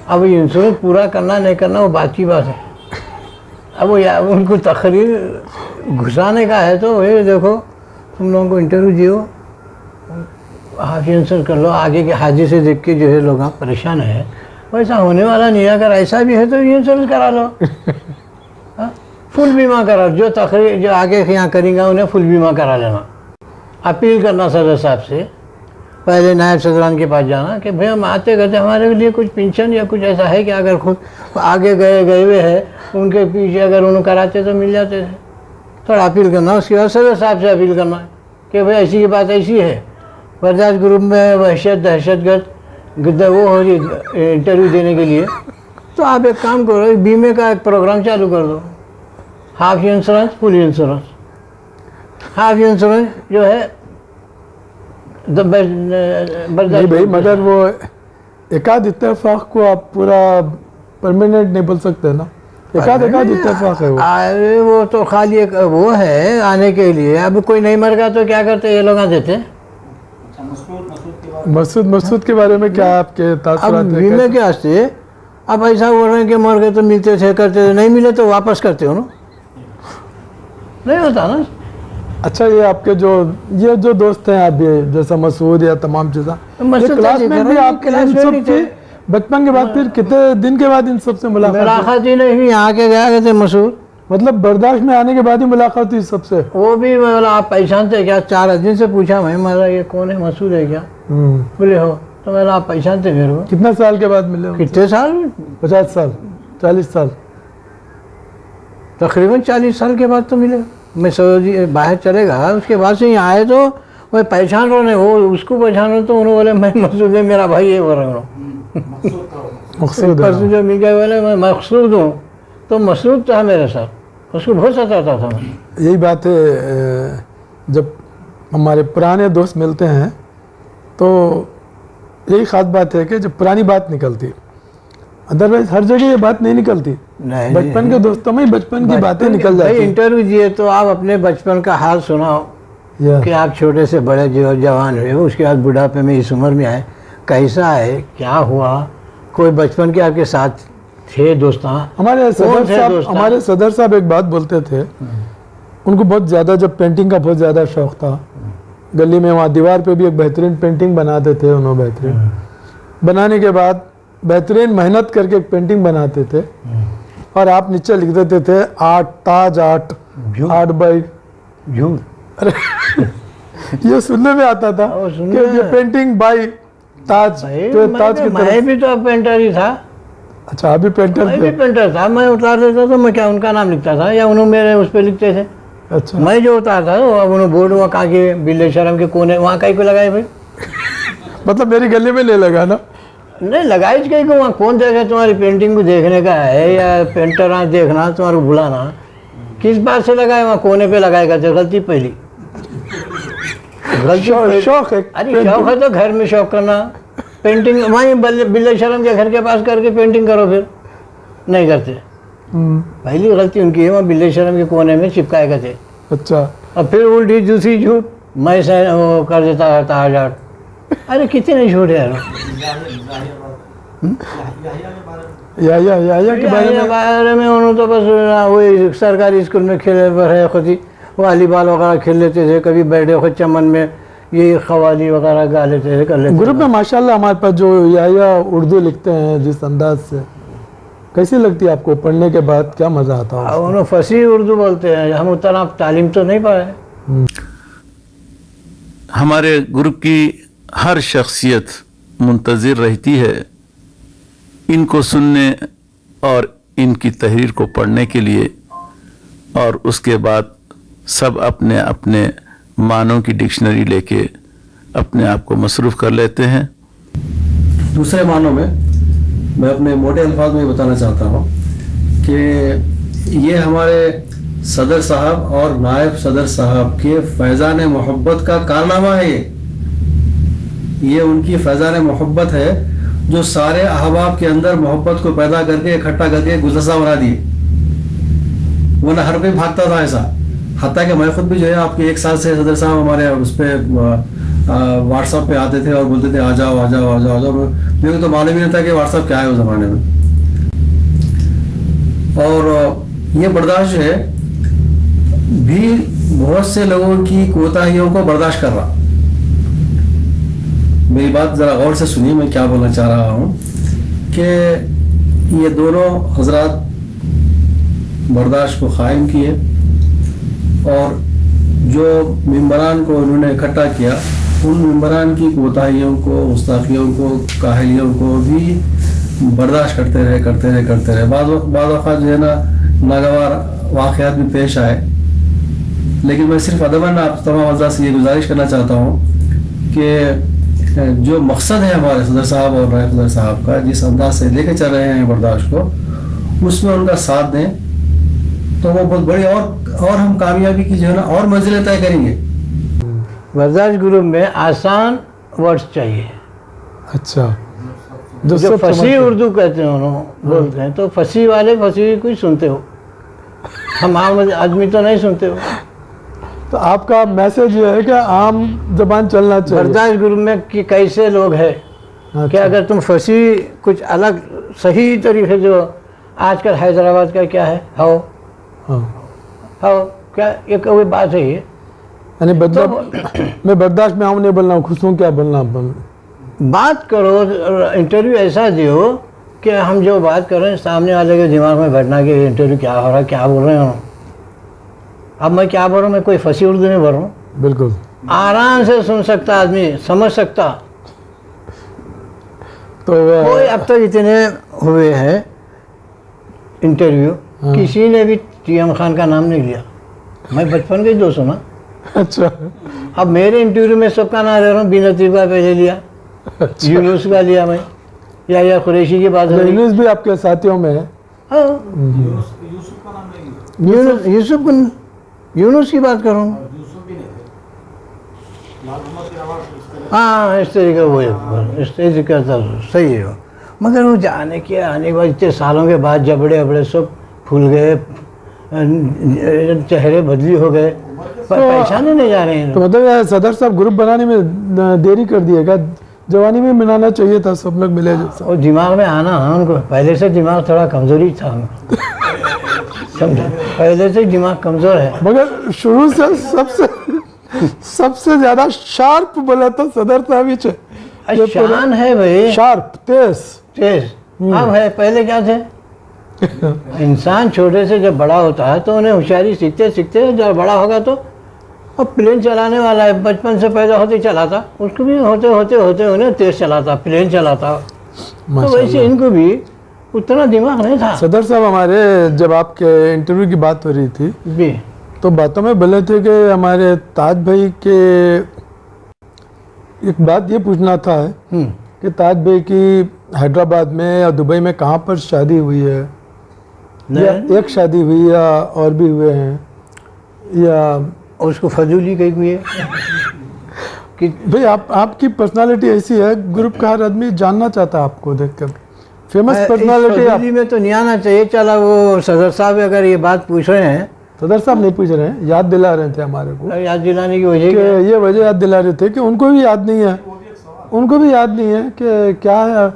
Speaker 2: अब इंश्योरेंस पूरा करना नहीं करना वो बात की बात है। अब वो उनको तकरीर घुसाने का है तो ये देखो तुम लोगों को इंटरव्यू दियो, हाफ इंश्योरेंस कर लो, आगे के हाजी से देख के जो है लोग परेशान है। वैसा होने वाला नहीं, अगर ऐसा भी है तो इंश्योरेंस करा लो, फुल बीमा करा। जो तकरीर जो आगे यहाँ करेंगे उन्हें फुल बीमा करा लेना। अपील करना सदर साहब से, पहले नायब सदरान के पास जाना कि भाई हम आते गए हमारे लिए कुछ पेंशन या कुछ ऐसा है कि अगर खुद आगे गए हुए हैं उनके पीछे अगर उन्होंने कराते तो मिल जाते थे। थोड़ा अपील करना, उसके बाद सदर साहब से अपील करना कि भाई ऐसी की बात ऐसी है, बर्दाश्त ग्रुप में वहशत दहशतगर्द वो हो रही इंटरव्यू देने के लिए, तो आप एक काम करो, बीमे का एक प्रोग्राम चालू कर दो, half insurance full insurance. Half insurance जो है
Speaker 1: नहीं भाई, मगर वो एकाध इत्तेफाक को आप पूरा परमानेंट नहीं बोल सकते ना, एकाध इत्तेफाक है वो।
Speaker 2: अरे वो तो खाली एक वो है आने के लिए। अब कोई नहीं मर गया तो क्या करते ये लोग देते।
Speaker 1: मसूद के बारे में क्या आपके तासुरात
Speaker 2: अब
Speaker 1: हैं?
Speaker 2: बीमे के वास्ते अब ऐसा बोल रहे हैं कि मर गए तो मिलते थे, करते थे, नहीं मिले तो वापस करते हो ना, नहीं होता ना।
Speaker 1: अच्छा, ये आपके जो दोस्त हैं आप ये जैसा मसूद या तमाम चीज़ें, क्लास में भी आपके इन सब थी बचपन के बाद, फिर कितने दिन के बाद इन सब से मुलाकात
Speaker 2: ही नहीं हुई? यहाँ के गया थे मसूद,
Speaker 1: मतलब बर्दाश्त में आने के बाद ही मुलाकात हुई सबसे?
Speaker 2: वो भी बोला आप पहचानते क्या? 4 दिन से पूछा मैं, मेरा ये कौन है, मसूद है क्या? बोले हो। तो मेरा आप पहचानते मेरे को?
Speaker 1: कितना साल के बाद मिले?
Speaker 2: कितने साल?
Speaker 1: 50 साल 40 साल,
Speaker 2: तकरीबन 40 साल के बाद तो मिले। मैं सऊदी बाहर चलेगा, उसके बाद से यहाँ आए तो मैं पहचान रहा नहीं, वो उसको पहचान रहा, तो उन्होंने बोले मैं मसूद है मेरा भाई, ये बोल रहा हूँ।
Speaker 1: मकसूद
Speaker 2: परसों जो मिल गए बोले मैं मकसूद हूँ, तो मसूद था मेरे साथ, उसको बहुत सताता था मैं।
Speaker 1: यही बात है, जब हमारे पुराने दोस्त मिलते हैं तो यही खास बात है कि जब पुरानी बात निकलती, अदरवाइज हर जगह ये बात नहीं निकलती।
Speaker 2: नहीं,
Speaker 1: बचपन के दोस्तों में ही बचपन की बातें निकल
Speaker 2: भाई
Speaker 1: जाती हैं।
Speaker 2: इंटरव्यू दिए तो आप अपने बचपन का हाल सुनाओ
Speaker 1: या
Speaker 2: कि आप छोटे से बड़े जो जवान हुए, उसके बाद बुढ़ापे में इस उम्र में आए, कैसा है, क्या हुआ, कोई बचपन के आपके साथ थे दोस्तां?
Speaker 1: हमारे
Speaker 2: कौन थे
Speaker 1: सदर
Speaker 2: दोस्तां?
Speaker 1: हमारे सदर साहब एक बात बोलते थे, उनको बहुत ज़्यादा जब पेंटिंग का बहुत ज़्यादा शौक था, गली में वहाँ दीवार पे भी एक बेहतरीन पेंटिंग बनाते थे उन्होंने। बेहतरीन बनाने के बाद बेहतरीन मेहनत करके एक पेंटिंग बनाते थे और आप नीचे लिख देते थे art, Taj art, art by.
Speaker 2: झूठ।
Speaker 1: अरे ये सुनने में आता था
Speaker 2: वो
Speaker 1: कि
Speaker 2: सुनने
Speaker 1: ये
Speaker 2: में-
Speaker 1: पेंटिंग बाई ताज,
Speaker 2: भाई,
Speaker 1: तो ताज की
Speaker 2: मैं
Speaker 1: तरफ।
Speaker 2: भी तो पेंटर ही था,
Speaker 1: अच्छा, आप भी पेंटर
Speaker 2: मैं भी
Speaker 1: थे?
Speaker 2: पेंटर था। मैं उतार देता था, मैं क्या उनका नाम लिखता था या उन्होंने मेरे उस पर लिखते थे?
Speaker 1: अच्छा,
Speaker 2: मैं जो उतारता था वो अब उन्होंने बोर्ड वहाँ कहाँ के बिल्ले शर्म के कोने वहाँ कहीं को लगाए भाई?
Speaker 1: मतलब मेरी गली में नहीं लगा ना?
Speaker 2: नहीं लगाई कहीं को, वहाँ कौन देखे तुम्हारी पेंटिंग को देखने का है या पेंटर आज देखना तुम्हारे को बुलाना? किस बात से लगाए? वहाँ कोने पे लगाएगा तो गलती पहली गलती पहली।
Speaker 1: शौक है
Speaker 2: अरे शौक है तो घर में शौक करना, पेंटिंग वहीं बिल्ले शर्म के घर के पास करके पेंटिंग करो, फिर नहीं करते। पहली गलती उनकी है, वहाँ बिल्ले शर्म के कोने में चिपकाएगा थे।
Speaker 1: अच्छा,
Speaker 2: और फिर उल्टी दूसरी झूठ, मैं से वो कर देता था हजार। अरे कितने झूठ है यार।
Speaker 1: या के बारे में
Speaker 2: बारे में उन्होंने तो बस वही सरकारी स्कूल में खेले रहे खुद ही वॉलीबॉल वगैरह खेल लेते थे, कभी बैठे खुद चमन में ये कवाली वगैरह गा लेते थे, कर लेते
Speaker 1: ग्रुप में माशाल्लाह हमारे पास जो या उर्दू लिखते हैं जिस अंदाज से, कैसी लगती है आपको? पढ़ने के बाद क्या मज़ा आता है?
Speaker 2: उन्होंने फसी उर्दू बोलते हैं, हम उतना तालीम तो नहीं पाए।
Speaker 4: हमारे ग्रुप की हर शख्सियत मुंतज़िर रहती है इनको सुनने और इनकी तहरीर को पढ़ने के लिए, और उसके बाद सब अपने अपने मानों की डिक्शनरी लेके अपने आप को मसरूफ़ कर लेते हैं।
Speaker 5: दूसरे मानों में मैं अपने मोटे अल्फाज में बताना चाहता हूँ कि ये हमारे सदर साहब और नायब सदर साहब के फैज़ान मोहब्बत का कारनामा है। ये उनकी फैज़ान मोहब्बत है जो सारे अहबाब के अंदर मोहब्बत को पैदा करके इकट्ठा करके गुलदस्ता बना दिए, वरना हर कोई भागता था ऐसा। हत्ता कि मैं खुद भी जो है आपके 1 साल से सदर साहब हमारे उस पर व्हाट्सएप पे आते थे और बोलते थे आ जाओ आ जाओ आ जाओ आ जाओ। मेरे को तो मालूम ही नहीं था कि व्हाट्सएप क्या है उस ज़माने में। और ये बर्दाश्त जो है भी बहुत से लोगों की कोताहियों को बर्दाश्त कर रहा। मेरी बात ज़रा गौर से सुनिए, मैं क्या बोलना चाह रहा हूँ कि ये दोनों हजरात बर्दाश्त को कायम किए और जो मेंबरान को उन्होंने इकट्ठा किया, उन मेंबरान की कोताहियों को, गुस्ताखियों को, काहलियों को भी बर्दाश्त करते रहे। बाद वक़्त जो है ना नागवार वाक़यात भी पेश आए, लेकिन मैं सिर्फ अदबन आप तमाम अज़ा से ये गुजारिश करना चाहता हूँ कि जो मकसद है हमारे सदर साहब और नायब सदर साहब का, जिस अंदाज से लेके चल रहे हैं बर्दाश्त को, उसमें उनका साथ दें तो वो बहुत बड़ी और हम कामयाबी की जो है ना और मंजिलें तय करेंगे।
Speaker 2: बर्दाश्त ग्रुप में आसान वर्ड्स चाहिए।
Speaker 1: अच्छा,
Speaker 2: जो
Speaker 1: सब
Speaker 2: फसी
Speaker 1: समझते हैं।
Speaker 2: उर्दू कहते हैं उन्होंने बोलते हैं, तो फसी वाले फसी कोई सुनते हो, हम आम आदमी तो नहीं सुनते हो।
Speaker 1: तो आपका मैसेज ये है कि आम जबान चलना चाहिए।
Speaker 2: बर्दाश्त ग्रुप में कि कैसे लोग हैं
Speaker 1: अच्छा,
Speaker 2: कि अगर तुम फसी कुछ अलग सही तरीके, जो आजकल हैदराबाद का क्या है हाओ
Speaker 1: हाँ,
Speaker 2: क्या ये कोई बात है ये?
Speaker 1: यानी मतलब मैं बर्दाश्त में आऊँ नहीं बोलना हूँ, खुश हूँ क्या बोलना।
Speaker 2: बात करो, इंटरव्यू ऐसा दियो कि हम जो बात कर रहे हैं सामने वाले के दिमाग में बैठना कि इंटरव्यू क्या हो रहा है, क्या बोल रहे हैं। अब मैं क्या बोल रहा हूँ, मैं कोई फसी उर्दू नहीं बोल रहा हूँ,
Speaker 1: बिल्कुल
Speaker 2: आराम से सुन सकता आदमी, समझ सकता।
Speaker 1: तो
Speaker 2: कोई अब तक इतने हुए हैं इंटरव्यू, किसी ने भी टीएम खान का नाम नहीं लिया। मैं बचपन के ही दोस्त हूँ ना।
Speaker 1: अच्छा,
Speaker 2: अब मेरे इंटरव्यू में सबका नाम ले रहा हूँ, बिनतीब का पहले लिया, यूनुस का लिया मैं, या कुरैशी की बात हो रही।
Speaker 1: यूनुस भी आपके साथियों में है?
Speaker 2: हाँ, यूनुस की बात करूँ। हाँ इस तरीके वो है, इस तरीके का सही है वो। मगर वो जाने के आने के बाद इतने सालों के बाद जबड़े अबड़े सब फूल गए, चेहरे बदली हो गए, पहचाने नहीं जा रहे हैं
Speaker 1: तो मतलब यार सदर साहब ग्रुप बनाने में देरी कर दिएगा, जवानी में मिलाना चाहिए था, सब लोग मिले जैसा।
Speaker 2: और दिमाग में आना ना उनको, पहले से दिमाग थोड़ा कमजोरी था उनको समझे, पहले से दिमाग कमजोर है।
Speaker 1: मगर शुरू से सबसे ज्यादा शार्प बोला तो सदर साहब ही थे।
Speaker 2: शान है भाई,
Speaker 1: शार्प, तेज।
Speaker 2: अब है, पहले क्या थे? इंसान छोटे से जब बड़ा होता है तो उन्हें होशियारी सीखते सीखते जब बड़ा होगा तो अब प्लेन चलाने वाला है, बचपन से पैदा होते चलाता, उसको भी होते होते होते उन्हें तेज चलाता, प्लेन चलाता। तो वैसे इनको भी उतना दिमाग नहीं था।
Speaker 1: सदर साहब हमारे जब आपके इंटरव्यू की बात हो रही थी
Speaker 2: जी
Speaker 1: तो बातों में बोले थे कि हमारे ताज भाई के एक बात ये पूछना था कि ताज भाई की हैदराबाद में या दुबई में कहाँ पर शादी हुई है, या एक शादी हुई या और भी हुए हैं, या
Speaker 2: उसको फजूली कही हुई है कि
Speaker 1: भाई आपकी पर्सनालिटी ऐसी है, ग्रुप का हर आदमी जानना चाहता है आपको देखकर, फेमस पर्सनालिटी।
Speaker 2: फजूली में तो नहीं आना चाहिए। चला वो सदर साहब अगर ये बात पूछ रहे हैं,
Speaker 1: सदर साहब नहीं पूछ रहे हैं, याद दिला रहे थे हमारे को,
Speaker 2: याद दिलाने की वजह
Speaker 1: कि
Speaker 2: क्या है?
Speaker 1: ये वजह याद दिला रहे थे कि उनको भी याद नहीं है, उनको भी याद नहीं है कि क्या है,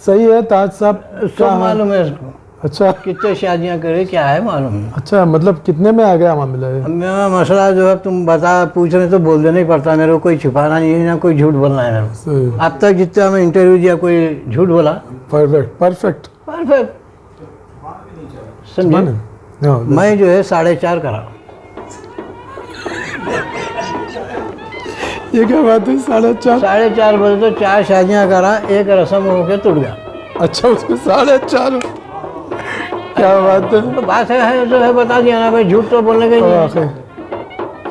Speaker 1: सही है ताज साहब क्या
Speaker 2: सब
Speaker 1: है?
Speaker 2: मालूम है उसको,
Speaker 1: अच्छा
Speaker 2: कितने शादियां करे क्या है मालूम है।
Speaker 1: अच्छा, मतलब कितने में आ गया मामला ये?
Speaker 2: मेरा मसला जो है तुम बता पूछ रहे तो बोल देना ही पड़ता है मेरे को, कोई छिपाना नहीं है ना कोई झूठ बोलना है मेरे को।
Speaker 1: सही,
Speaker 2: अब तक जितना मैं इंटरव्यू दिया कोई झूठ बोला?
Speaker 1: Perfect perfect.
Speaker 2: परफेक्ट समझे।
Speaker 1: हाँ,
Speaker 2: मैं जो है 4.5 करा।
Speaker 1: ये क्या बात है, 4.5?
Speaker 2: 4.5 बोले तो 4 शादियां करा, एक रस्म होके टूट गया।
Speaker 1: अच्छा, उसको 4.5? क्या बात है।
Speaker 2: तो बात है जो है बता दिया ना भाई, झूठ तो बोलने का ही नहीं है।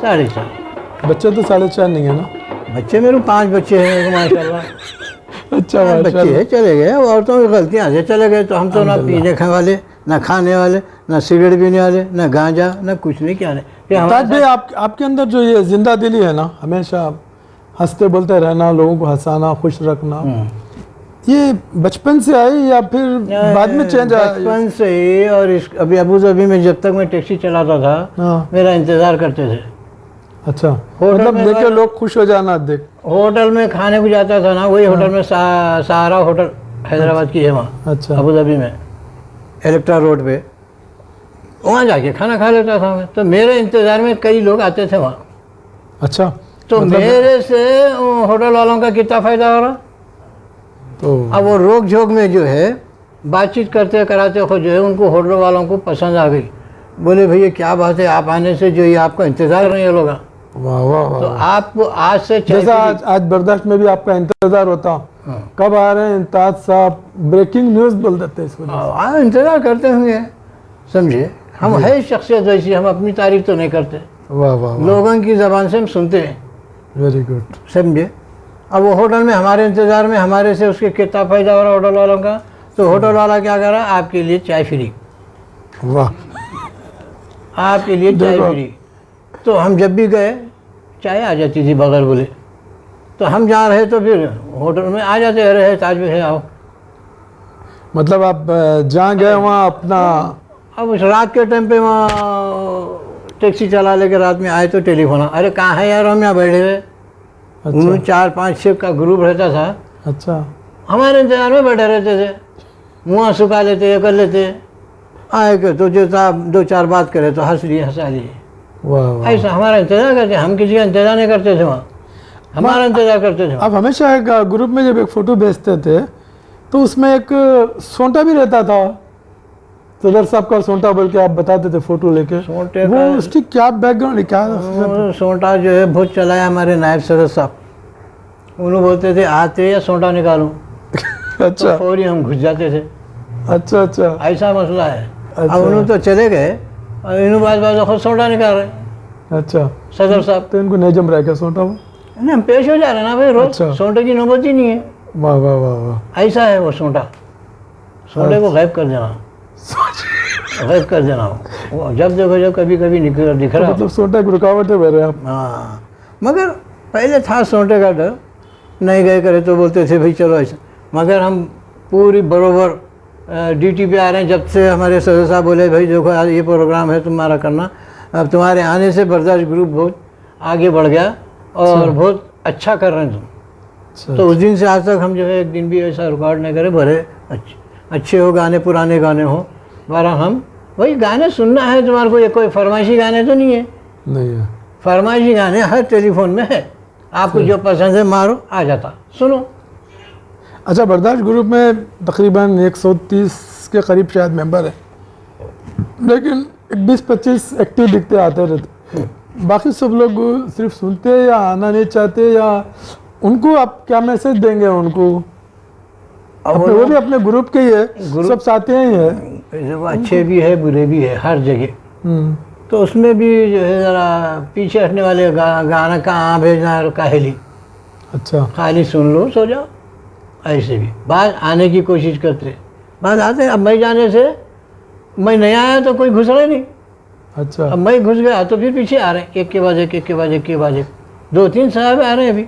Speaker 2: 4.5
Speaker 1: बच्चे तो 4.5 नहीं है ना?
Speaker 2: बच्चे मेरे 5 बच्चे हैं मेरे को माशाल्लाह।
Speaker 1: अच्छा
Speaker 2: 5 बच्चे
Speaker 1: माशाल्लाह।
Speaker 2: हैं, चले गए। औरतों की गलतियाँ से चले गए, तो हम तो ना पीने खाने वाले, ना खाने वाले, ना सिगरेट पीने वाले, ना गांजा, ना कुछ नहीं क्या नहीं। फिर
Speaker 1: ताज
Speaker 2: हमारे
Speaker 1: भाई आपके अंदर जो ये जिंदा दिली है ना, हमेशा हंसते बोलते रहना, लोगों को हंसाना, खुश रखना, ये बचपन से आई या फिर बाद में चेंज आया?
Speaker 2: बचपन से ही। और अभी अबू धाबी में जब तक मैं टैक्सी चलाता था
Speaker 1: हाँ।
Speaker 2: मेरा इंतज़ार करते थे।
Speaker 1: अच्छा,
Speaker 2: होटल
Speaker 1: मतलब
Speaker 2: में
Speaker 1: देख के लोग खुश हो जाना देख।
Speaker 2: होटल में खाने को जाता था ना, वही होटल में सहारा होटल हैदराबाद की है वहाँ,
Speaker 1: अच्छा
Speaker 2: अबू धाबी में इलेक्ट्रा रोड पे, वहाँ जाके खाना खा लेता था मैं। तो मेरे इंतज़ार में कई लोग आते थे वहाँ।
Speaker 1: अच्छा,
Speaker 2: तो मेरे से होटल वालों का कितना फ़ायदा हो रहा।
Speaker 1: तो
Speaker 2: अब वो रोक झोंक में जो है बातचीत करते कराते खुद जो है उनको होटल वालों को पसंद आ गई। बोले भैया क्या बात है, आप आने से जो ये आपका इंतज़ार नहीं है लोग।
Speaker 1: वाह वाह
Speaker 2: तो
Speaker 1: वाह।
Speaker 2: आपको आज से
Speaker 1: जैसा आज बर्दाश्त में भी आपका इंतजार होता, कब आ रहे हैं ताज साहब, ब्रेकिंग न्यूज़ बोल देते हैं इसको।
Speaker 2: इंतज़ार करते होंगे, समझे। हम है शख्सियत वैसी, हम अपनी तारीफ तो नहीं करते,
Speaker 1: वाह वाह वाह,
Speaker 2: लोगों की ज़बान से हम सुनते हैं,
Speaker 1: वेरी गुड।
Speaker 2: समझे। अब वो होटल में हमारे इंतज़ार में हमारे से उसके कितना फ़ायदा हो रहा होटल वालों का। तो होटल वाला क्या करा, आपके लिए चाय फ्री,
Speaker 1: वाह,
Speaker 2: आपके लिए चाय फ्री। तो हम जब भी गए चाय आ जाती थी बगैर बोले, तो हम जा रहे तो फिर होटल में आ जाते रहे, ताज में है आओ।
Speaker 1: मतलब आप जहाँ गए वहाँ अपना।
Speaker 2: अब उस रात के टाइम पे वहाँ टैक्सी चला लेके रात में आए तो टेलीफोन, अरे कहाँ है यार, हम यहाँ बैठे हुए।
Speaker 1: अच्छा
Speaker 2: 4-5-6 का ग्रुप रहता था,
Speaker 1: अच्छा,
Speaker 2: हमारे इंतजार में बैठे रहते थे, मुँह सुखा लेते कर लेते। आए के तो जो था 2-4 बात करे तो हंस लिए हंसा लिए।
Speaker 1: वाह वाह।
Speaker 2: ऐसा हमारा इंतजार करते, हम किसी का इंतजार नहीं करते थे वहाँ, हमारा इंतजार करते थे।
Speaker 1: आप हमेशा एक ग्रुप में जब एक फ़ोटो भेजते थे तो उसमें एक सोंटा भी रहता था, सदर साहब का सोंटा बोल के आप बताते थे फ़ोटो लेके।
Speaker 2: सोंटे
Speaker 1: वो
Speaker 2: का
Speaker 1: उसकी क्या बैकग्राउंड है, क्या?
Speaker 2: सोंटा जो है बहुत चलाया हमारे नायब सदर साहब, उन्होंने बोलते थे आते या सोंटा निकालूं,
Speaker 1: अच्छा
Speaker 2: तो फौरी हम घुस जाते थे।
Speaker 1: अच्छा अच्छा
Speaker 2: ऐसा मसला है।
Speaker 1: अच्छा।
Speaker 2: अब उन्होंने तो चले गए और इन्होंने बाद खुद सोंटा निकाल रहे
Speaker 1: अच्छा,
Speaker 2: सदर साहब।
Speaker 1: तो इनको नहीं जम रहा है क्या सोंटा वो?
Speaker 2: नहीं, हम पेश हो जा रहे हैं ना भाई रोज,
Speaker 1: अच्छा।
Speaker 2: सोंटे की नौबत ही नहीं है।
Speaker 1: वाह वाह वाह वाह।
Speaker 2: ऐसा है वो सोंटा, सोंटे को गायब कर देना, गायब कर देना। वो जब देखो जब कभी कभी निकल दिख रहा।
Speaker 1: मतलब सोंटा की रुकावट है मेरे आप।
Speaker 2: हाँ, मगर पहले था सोंटे का डर, नहीं गए करे तो बोलते थे भाई चलो ऐसा, मगर हम पूरी बरोबर ड्यूटी पे आ रहे हैं। जब से हमारे सदस्य साहब बोले भाई देखो आज ये प्रोग्राम है तुम्हारा करना, अब तुम्हारे आने से बर्दाश्त ग्रुप बहुत आगे बढ़ गया और बहुत अच्छा कर रहे हैं तुम।
Speaker 1: अच्छा,
Speaker 2: तो उस दिन से आज तक हम जो है एक दिन भी ऐसा रिकॉर्ड नहीं करे, भले अच्छे हो गाने, पुराने गाने हो, बारह हम वही गाने सुनना है तुम्हारे को। ये कोई फरमाइशी गाने तो नहीं है,
Speaker 1: नहीं है।
Speaker 2: फरमाइशी गाने हर टेलीफोन में है, आपको जो पसंद है मारो आ जाता सुनो।
Speaker 1: अच्छा, बर्दाश्त ग्रुप में तकरीबन 130 के करीब शायद मेंबर है, लेकिन 20-25 एक्टिव दिखते आते रहते, बाकी सब लोग सिर्फ सुनते हैं या आना नहीं चाहते, या उनको आप क्या मैसेज देंगे उनको? अपने वो भी अपने ग्रुप के ही है, सब साथी ही है।
Speaker 2: देखो अच्छे भी है बुरे भी है हर जगह, तो उसमें भी जो है ज़रा पीछे हटने वाले गाना कहाँ भेजना काहेली,
Speaker 1: अच्छा,
Speaker 2: खाली सुन लो सो जाओ, ऐसे भी बात आने की कोशिश करते, बात आते। अब मैं जाने से मैं नहीं आया तो कोई घुस रहा नहीं,
Speaker 1: अच्छा,
Speaker 2: अब मैं घुस गया तो फिर पीछे आ रहे हैं, एक के बाद एक, एक के बाद एक के बाद एक, 2-3 साहब आ रहे हैं अभी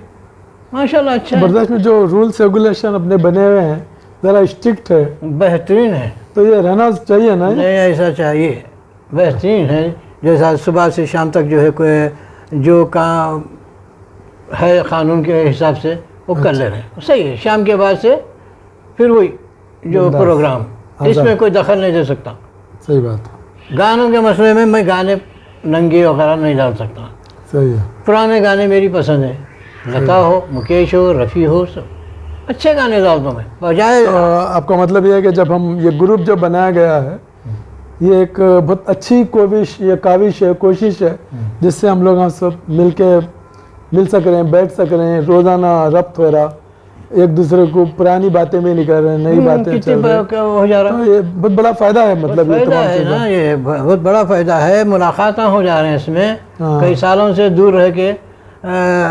Speaker 2: माशाल्लाह। अच्छा है,
Speaker 1: बर्दाश्त में जो रूल्स रेगुलेशन अपने बने हुए हैं ज़रा स्ट्रिक्ट है,
Speaker 2: बेहतरीन है।
Speaker 1: तो ये रहना चाहिए ना?
Speaker 2: नहीं ऐसा चाहिए, बेहतरीन है। जैसा सुबह से शाम तक जो है कोई जो काम है कानून के हिसाब से वो कर ले रहे हैं, सही है। शाम के बाद से फिर वही जो प्रोग्राम, इसमें कोई दखल नहीं दे सकता।
Speaker 1: सही बात है,
Speaker 2: गानों के मसले में मैं गाने नंगे वगैरह नहीं डाल सकता।
Speaker 1: सही है।
Speaker 2: पुराने गाने मेरी पसंद है, लता हो, मुकेश हो, रफ़ी हो, सब अच्छे गाने डाल दो मैं, बजाय
Speaker 1: तो आपका मतलब ये है कि जब हम ये ग्रुप जो बनाया गया है, ये एक बहुत अच्छी काविश है, कोशिश है, जिससे हम लोग सब मिल सक रहे हैं, बैठ सक रहे हैं, रोज़ाना रब्त हो रहा, एक दूसरे को पुरानी बातें भी नहीं कर रहे हैं, नई बातें चल रही हैं,
Speaker 2: हो जा रहा
Speaker 1: तो ये बहुत बड़ा फ़ायदा है। मतलब ये
Speaker 2: फायदा
Speaker 1: तमाम
Speaker 2: है
Speaker 1: चीज़ें।
Speaker 2: ना, ये बहुत बड़ा फ़ायदा है। मुलाकात हो जा रहे हैं इसमें,
Speaker 1: हाँ।
Speaker 2: कई सालों से दूर रह के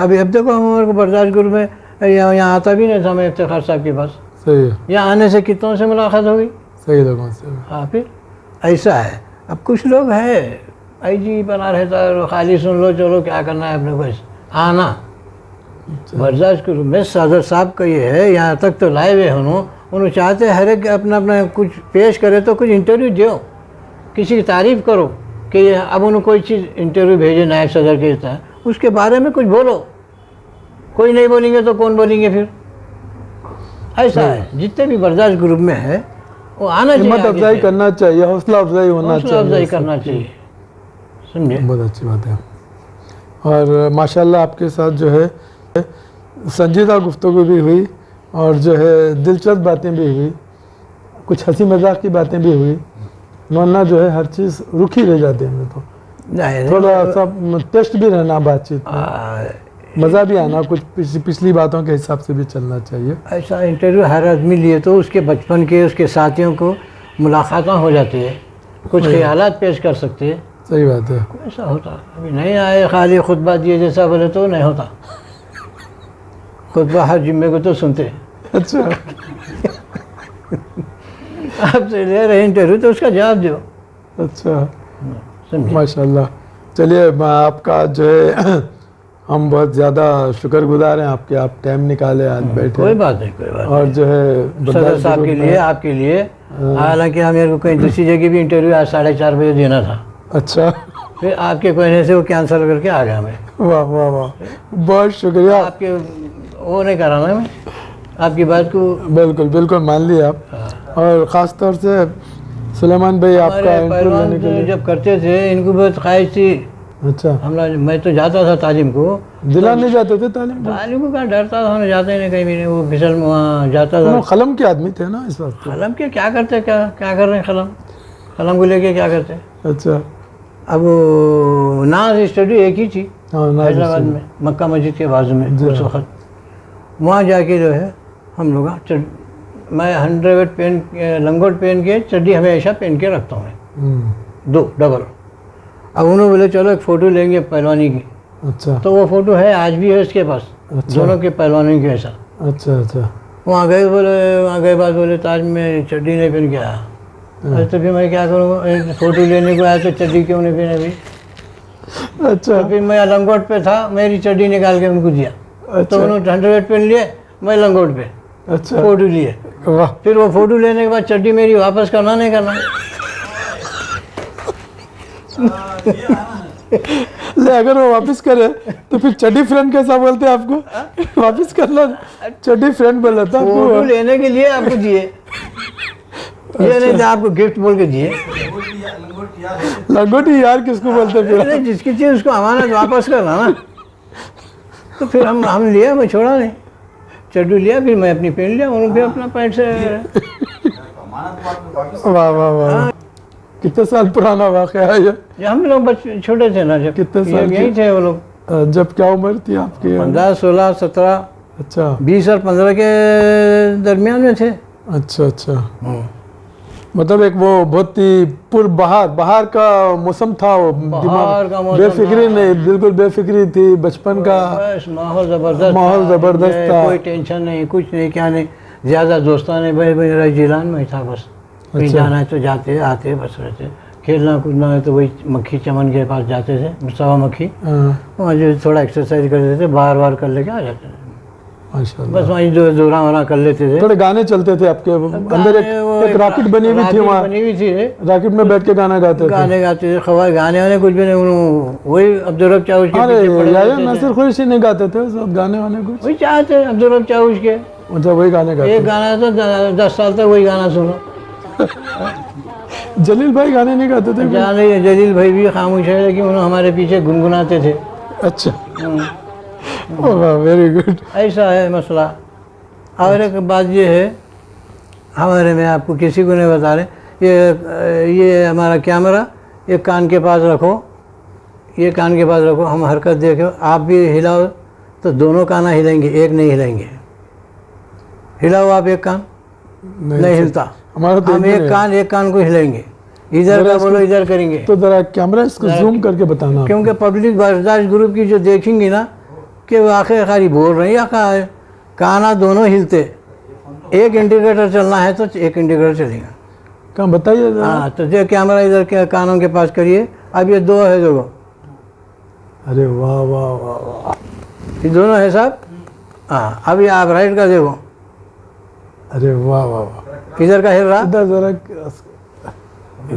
Speaker 2: अभी अब देखो हमारे को बर्दाश्त ग्रुप में यहाँ आता भी नहीं था मैं इफ्तिखार साहब के पास,
Speaker 1: सही है,
Speaker 2: यहाँ आने से कितनों से मुलाकात हो गई।
Speaker 1: सही लोगों से।
Speaker 2: हाँ फिर ऐसा है। अब कुछ लोग है आई जी बना रहता है, खाली सुन लो चलो क्या करना है अपने को, आना बर्दाश्त ग्रुप में सदर साहब का ये है, यहाँ तक तो लाए हुए उन्होंने चाहते हर एक अपना अपना कुछ पेश करे, तो कुछ इंटरव्यू दो, किसी की तारीफ़ करो कि अब उन्होंने कोई चीज़ इंटरव्यू भेजे नायब सदर के तरह, उसके बारे में कुछ बोलो। कोई नहीं बोलेंगे तो कौन बोलेंगे फिर, ऐसा है। जितने भी बर्दाश्त ग्रुप में है वो आना चाहिए,
Speaker 1: हिम्मत अफजाई करना चाहिए, हौसला अफजाई होना
Speaker 2: हौसला
Speaker 1: चाहिए,
Speaker 2: अफजाई करना चाहिए, समझे।
Speaker 1: बहुत अच्छी बात है। और माशाल्लाह आपके साथ जो है संजीदा गुफ्तगू भी हुई, और जो है दिलचस्प बातें भी हुई, कुछ हंसी मजाक की बातें भी हुई, वरना जो है हर चीज़ रुकी रह जाती है हमें, तो
Speaker 2: नहीं,
Speaker 1: थोड़ा सा टेस्ट भी रहना बातचीत में, मज़ा भी आना, कुछ पिछली बातों के हिसाब से भी चलना चाहिए।
Speaker 2: ऐसा इंटरव्यू हर आदमी लिए तो उसके बचपन के उसके साथियों को मुलाकात हो जाती है, कुछ ख्यालात पेश कर सकते हैं,
Speaker 1: सही बात है।
Speaker 2: ऐसा होता। अभी नहीं आए खाली खुतबा दिए जैसा बोले तो नहीं होता, खुतबा हर जुम्मे को तो सुनते हैं।
Speaker 1: अच्छा,
Speaker 2: आपसे ले रहे इंटरव्यू तो उसका जवाब दो,
Speaker 1: अच्छा,
Speaker 2: समझे।
Speaker 1: माशाल्लाह। चलिए, आपका जो है हम बहुत ज़्यादा शुक्रगुजार हैं आपके, आप टाइम निकाले आज बैठे,
Speaker 2: कोई बात नहीं, कोई बात
Speaker 1: और जो है
Speaker 2: नहीं। सदर साहब के लिए, आपके लिए, हालांकि हम मेरे को कहीं दूसरी जगह भी इंटरव्यू आज 4:30 बजे देना था,
Speaker 1: अच्छा,
Speaker 2: फिर आपके कहने से वो कैंसिल करके आ गया मैं।
Speaker 1: वाह वाह वाह, बहुत शुक्रिया।
Speaker 2: आपके वो नहीं कराना मैं आपकी बात को,
Speaker 1: बिल्कुल बिल्कुल मान लिया आप, और ख़ास तौर से सुलेमान भाई आपका
Speaker 2: हमारे
Speaker 1: इंटरव्यू
Speaker 2: पहलवान
Speaker 1: लेने के लिए।
Speaker 2: जब करते थे इनको बहुत ख्वाहिश थी,
Speaker 1: अच्छा,
Speaker 2: मैं तो जाता था तालीम को,
Speaker 1: दिला नहीं जाते थे तालीम?
Speaker 2: तालीम को क्या डरता था, जाते ही नहीं कहीं भी नहीं, वो फिसल में वहाँ जाता था।
Speaker 1: कलम के आदमी थे ना इस वक्त?
Speaker 2: कलम के क्या करते, क्या कर रहे हैं, कलम को लेके क्या करते।
Speaker 1: अच्छा,
Speaker 2: अब नाज स्टडी एक ही थी
Speaker 1: हाँ, नाज
Speaker 2: हैदराबाद में, मक्का मस्जिद के बाजू में उस वक्त, वहाँ जाके जो है हम लोग मैं 100 पेन लंगोट पहन के चड्डी हमेशा पहन के रखता हूँ मैं, 2 डबल। अब उन्होंने बोले चलो एक फ़ोटो लेंगे पहलवानी की,
Speaker 1: अच्छा,
Speaker 2: तो वो फ़ोटो है आज भी है उसके पास,
Speaker 1: अच्छा,
Speaker 2: दोनों के पहलवानी के ऐसा।
Speaker 1: अच्छा, अच्छा,
Speaker 2: वहाँ गए बाद बोले ताज में चड्डी नहीं पहन के आया, अरे तो फिर मैं क्या करूँ, फ़ोटो लेने को आया तो चड्डी क्यों नहीं पहने भाई।
Speaker 1: अच्छा,
Speaker 2: तो फिर मैं लंगोट पे था, मेरी चड्डी निकाल के उनको दिया, तो उन्होंने अंडरवेयर पहन लिए, मैं लंगोट पे
Speaker 1: अच्छा
Speaker 2: फोटो लिए।
Speaker 1: वाह,
Speaker 2: फिर वो फोटो लेने के बाद चड्डी मेरी वापस करना नहीं करना।
Speaker 1: ले अगर वो वापस करे तो फिर चड्डी फ्रेंड कैसा बोलते हैं आपको? वापस करना चड्डी फ्रेंड बोला था
Speaker 2: फोटो
Speaker 1: आपको?
Speaker 2: लेने के लिए आपको दिए, ये नहीं था आपको गिफ्ट बोल के दिए।
Speaker 1: लंगोटी यार किसको बोलते हैं फिर?
Speaker 2: अरे जिसकी चीज उसको अमानत वापस करना ना। तो फिर हम लिया, मैं छोड़ा नहीं, चड्डू लिया, फिर मैं अपनी पहन लिया, उन्होंने फिर अपना पैंट से।
Speaker 1: वाह वाह वाह, कितने साल पुराना वाकया है ये?
Speaker 2: जब हम लोग बच्चे छोटे थे ना, जब
Speaker 1: कितने साल के?
Speaker 2: यही थे वो लोग,
Speaker 1: जब क्या उम्र थी आपकी?
Speaker 2: 15, 16, 17,
Speaker 1: अच्छा
Speaker 2: 20 और 15 के दरमियान में थे।
Speaker 1: अच्छा अच्छा, मतलब एक वो बहुत ही पूर्व बाहर का मौसम था, वो
Speaker 2: बाहर का मौसम
Speaker 1: बेफिक्री
Speaker 2: था।
Speaker 1: नहीं, बिल्कुल बेफिक्री थी, बचपन का
Speaker 2: बस माहौल जबरदस्त,
Speaker 1: माहौल जबरदस्त था।
Speaker 2: कोई टेंशन नहीं, कुछ नहीं, क्या नहीं, ज़्यादा दोस्तान भाई मेरा जिलान में ही था बस। कहीं
Speaker 1: अच्छा।
Speaker 2: जाना है तो जाते आते बस रहते, खेलना कूदना है तो वही मक्खी चमन के पास जाते थे, सवा मक्खी,
Speaker 1: हाँ,
Speaker 2: वहाँ जो थोड़ा एक्सरसाइज करते थे, बार कर लेके आ जाते थे,
Speaker 1: माशाल्लाह।
Speaker 2: बस वहीं जो जोरा वोरा कर लेते थे।
Speaker 1: थोड़े गाने चलते थे आपके अंदर,
Speaker 2: वो
Speaker 1: एक रॉकेट बनी हुई थी
Speaker 2: रॉकेट
Speaker 1: वहाँ,
Speaker 2: बनी हुई थी,
Speaker 1: रॉकेट में बैठ के गाना गाते थे।
Speaker 2: गाने गाते थे, खवाए गाने वाने कुछ भी नहीं, वही अब्दुल रब चाउश के
Speaker 1: अरे
Speaker 2: पीछे पड़े
Speaker 1: यार
Speaker 2: रहते थे।
Speaker 1: नसीर खुर्शी नहीं गाते थे सब गाने वाने कुछ?
Speaker 2: वही चाहते अब्दुल रब चाउश के,
Speaker 1: अच्छा वही गाने गाते
Speaker 2: एक गाना था 10 साल तक वही गाना सुनो।
Speaker 1: जलील भाई गाने नहीं गाते थे?
Speaker 2: जाने जलील भाई भी खामोश है, लेकिन उन्होंने हमारे पीछे गुनगुनाते थे।
Speaker 1: अच्छा, वेरी गुड।
Speaker 2: ऐसा है मसला। और एक बात ये है हमारे में, आपको किसी को नहीं बता रहे, ये हमारा कैमरा एक कान के पास रखो, ये कान के पास रखो, हम हरकत देखो, आप भी हिलाओ तो दोनों कान हिलेंगे, एक नहीं हिलेंगे। हिलाओ आप एक कान, नहीं हिलता।
Speaker 1: हमारा तो
Speaker 2: हम
Speaker 1: एक
Speaker 2: एक कान को हिलेंगे, इधर का बोलो इधर करेंगे।
Speaker 1: तो जरा कैमरा इसको जूम करके बताना।
Speaker 2: क्योंकि पब्लिक बर्दाश्त ग्रुप की जो देखेंगी ना कि वो आखिर खाली बोल रही है, कहा है काना दोनों हिलते, एक इंडिकेटर चलना है तो एक इंडिकेटर चलेगा।
Speaker 1: कहाँ बताइए जरा।
Speaker 2: हाँ तो जो कैमरा इधर के कानों के पास करिए, अब ये दो है देखो,
Speaker 1: अरे वाह वाह वाह वाह,
Speaker 2: ये दोनों है साहब। हाँ अब ये आप राइट का देखो,
Speaker 1: अरे वाह वाह वाह,
Speaker 2: इधर का हिल रहा,
Speaker 1: इधर जरा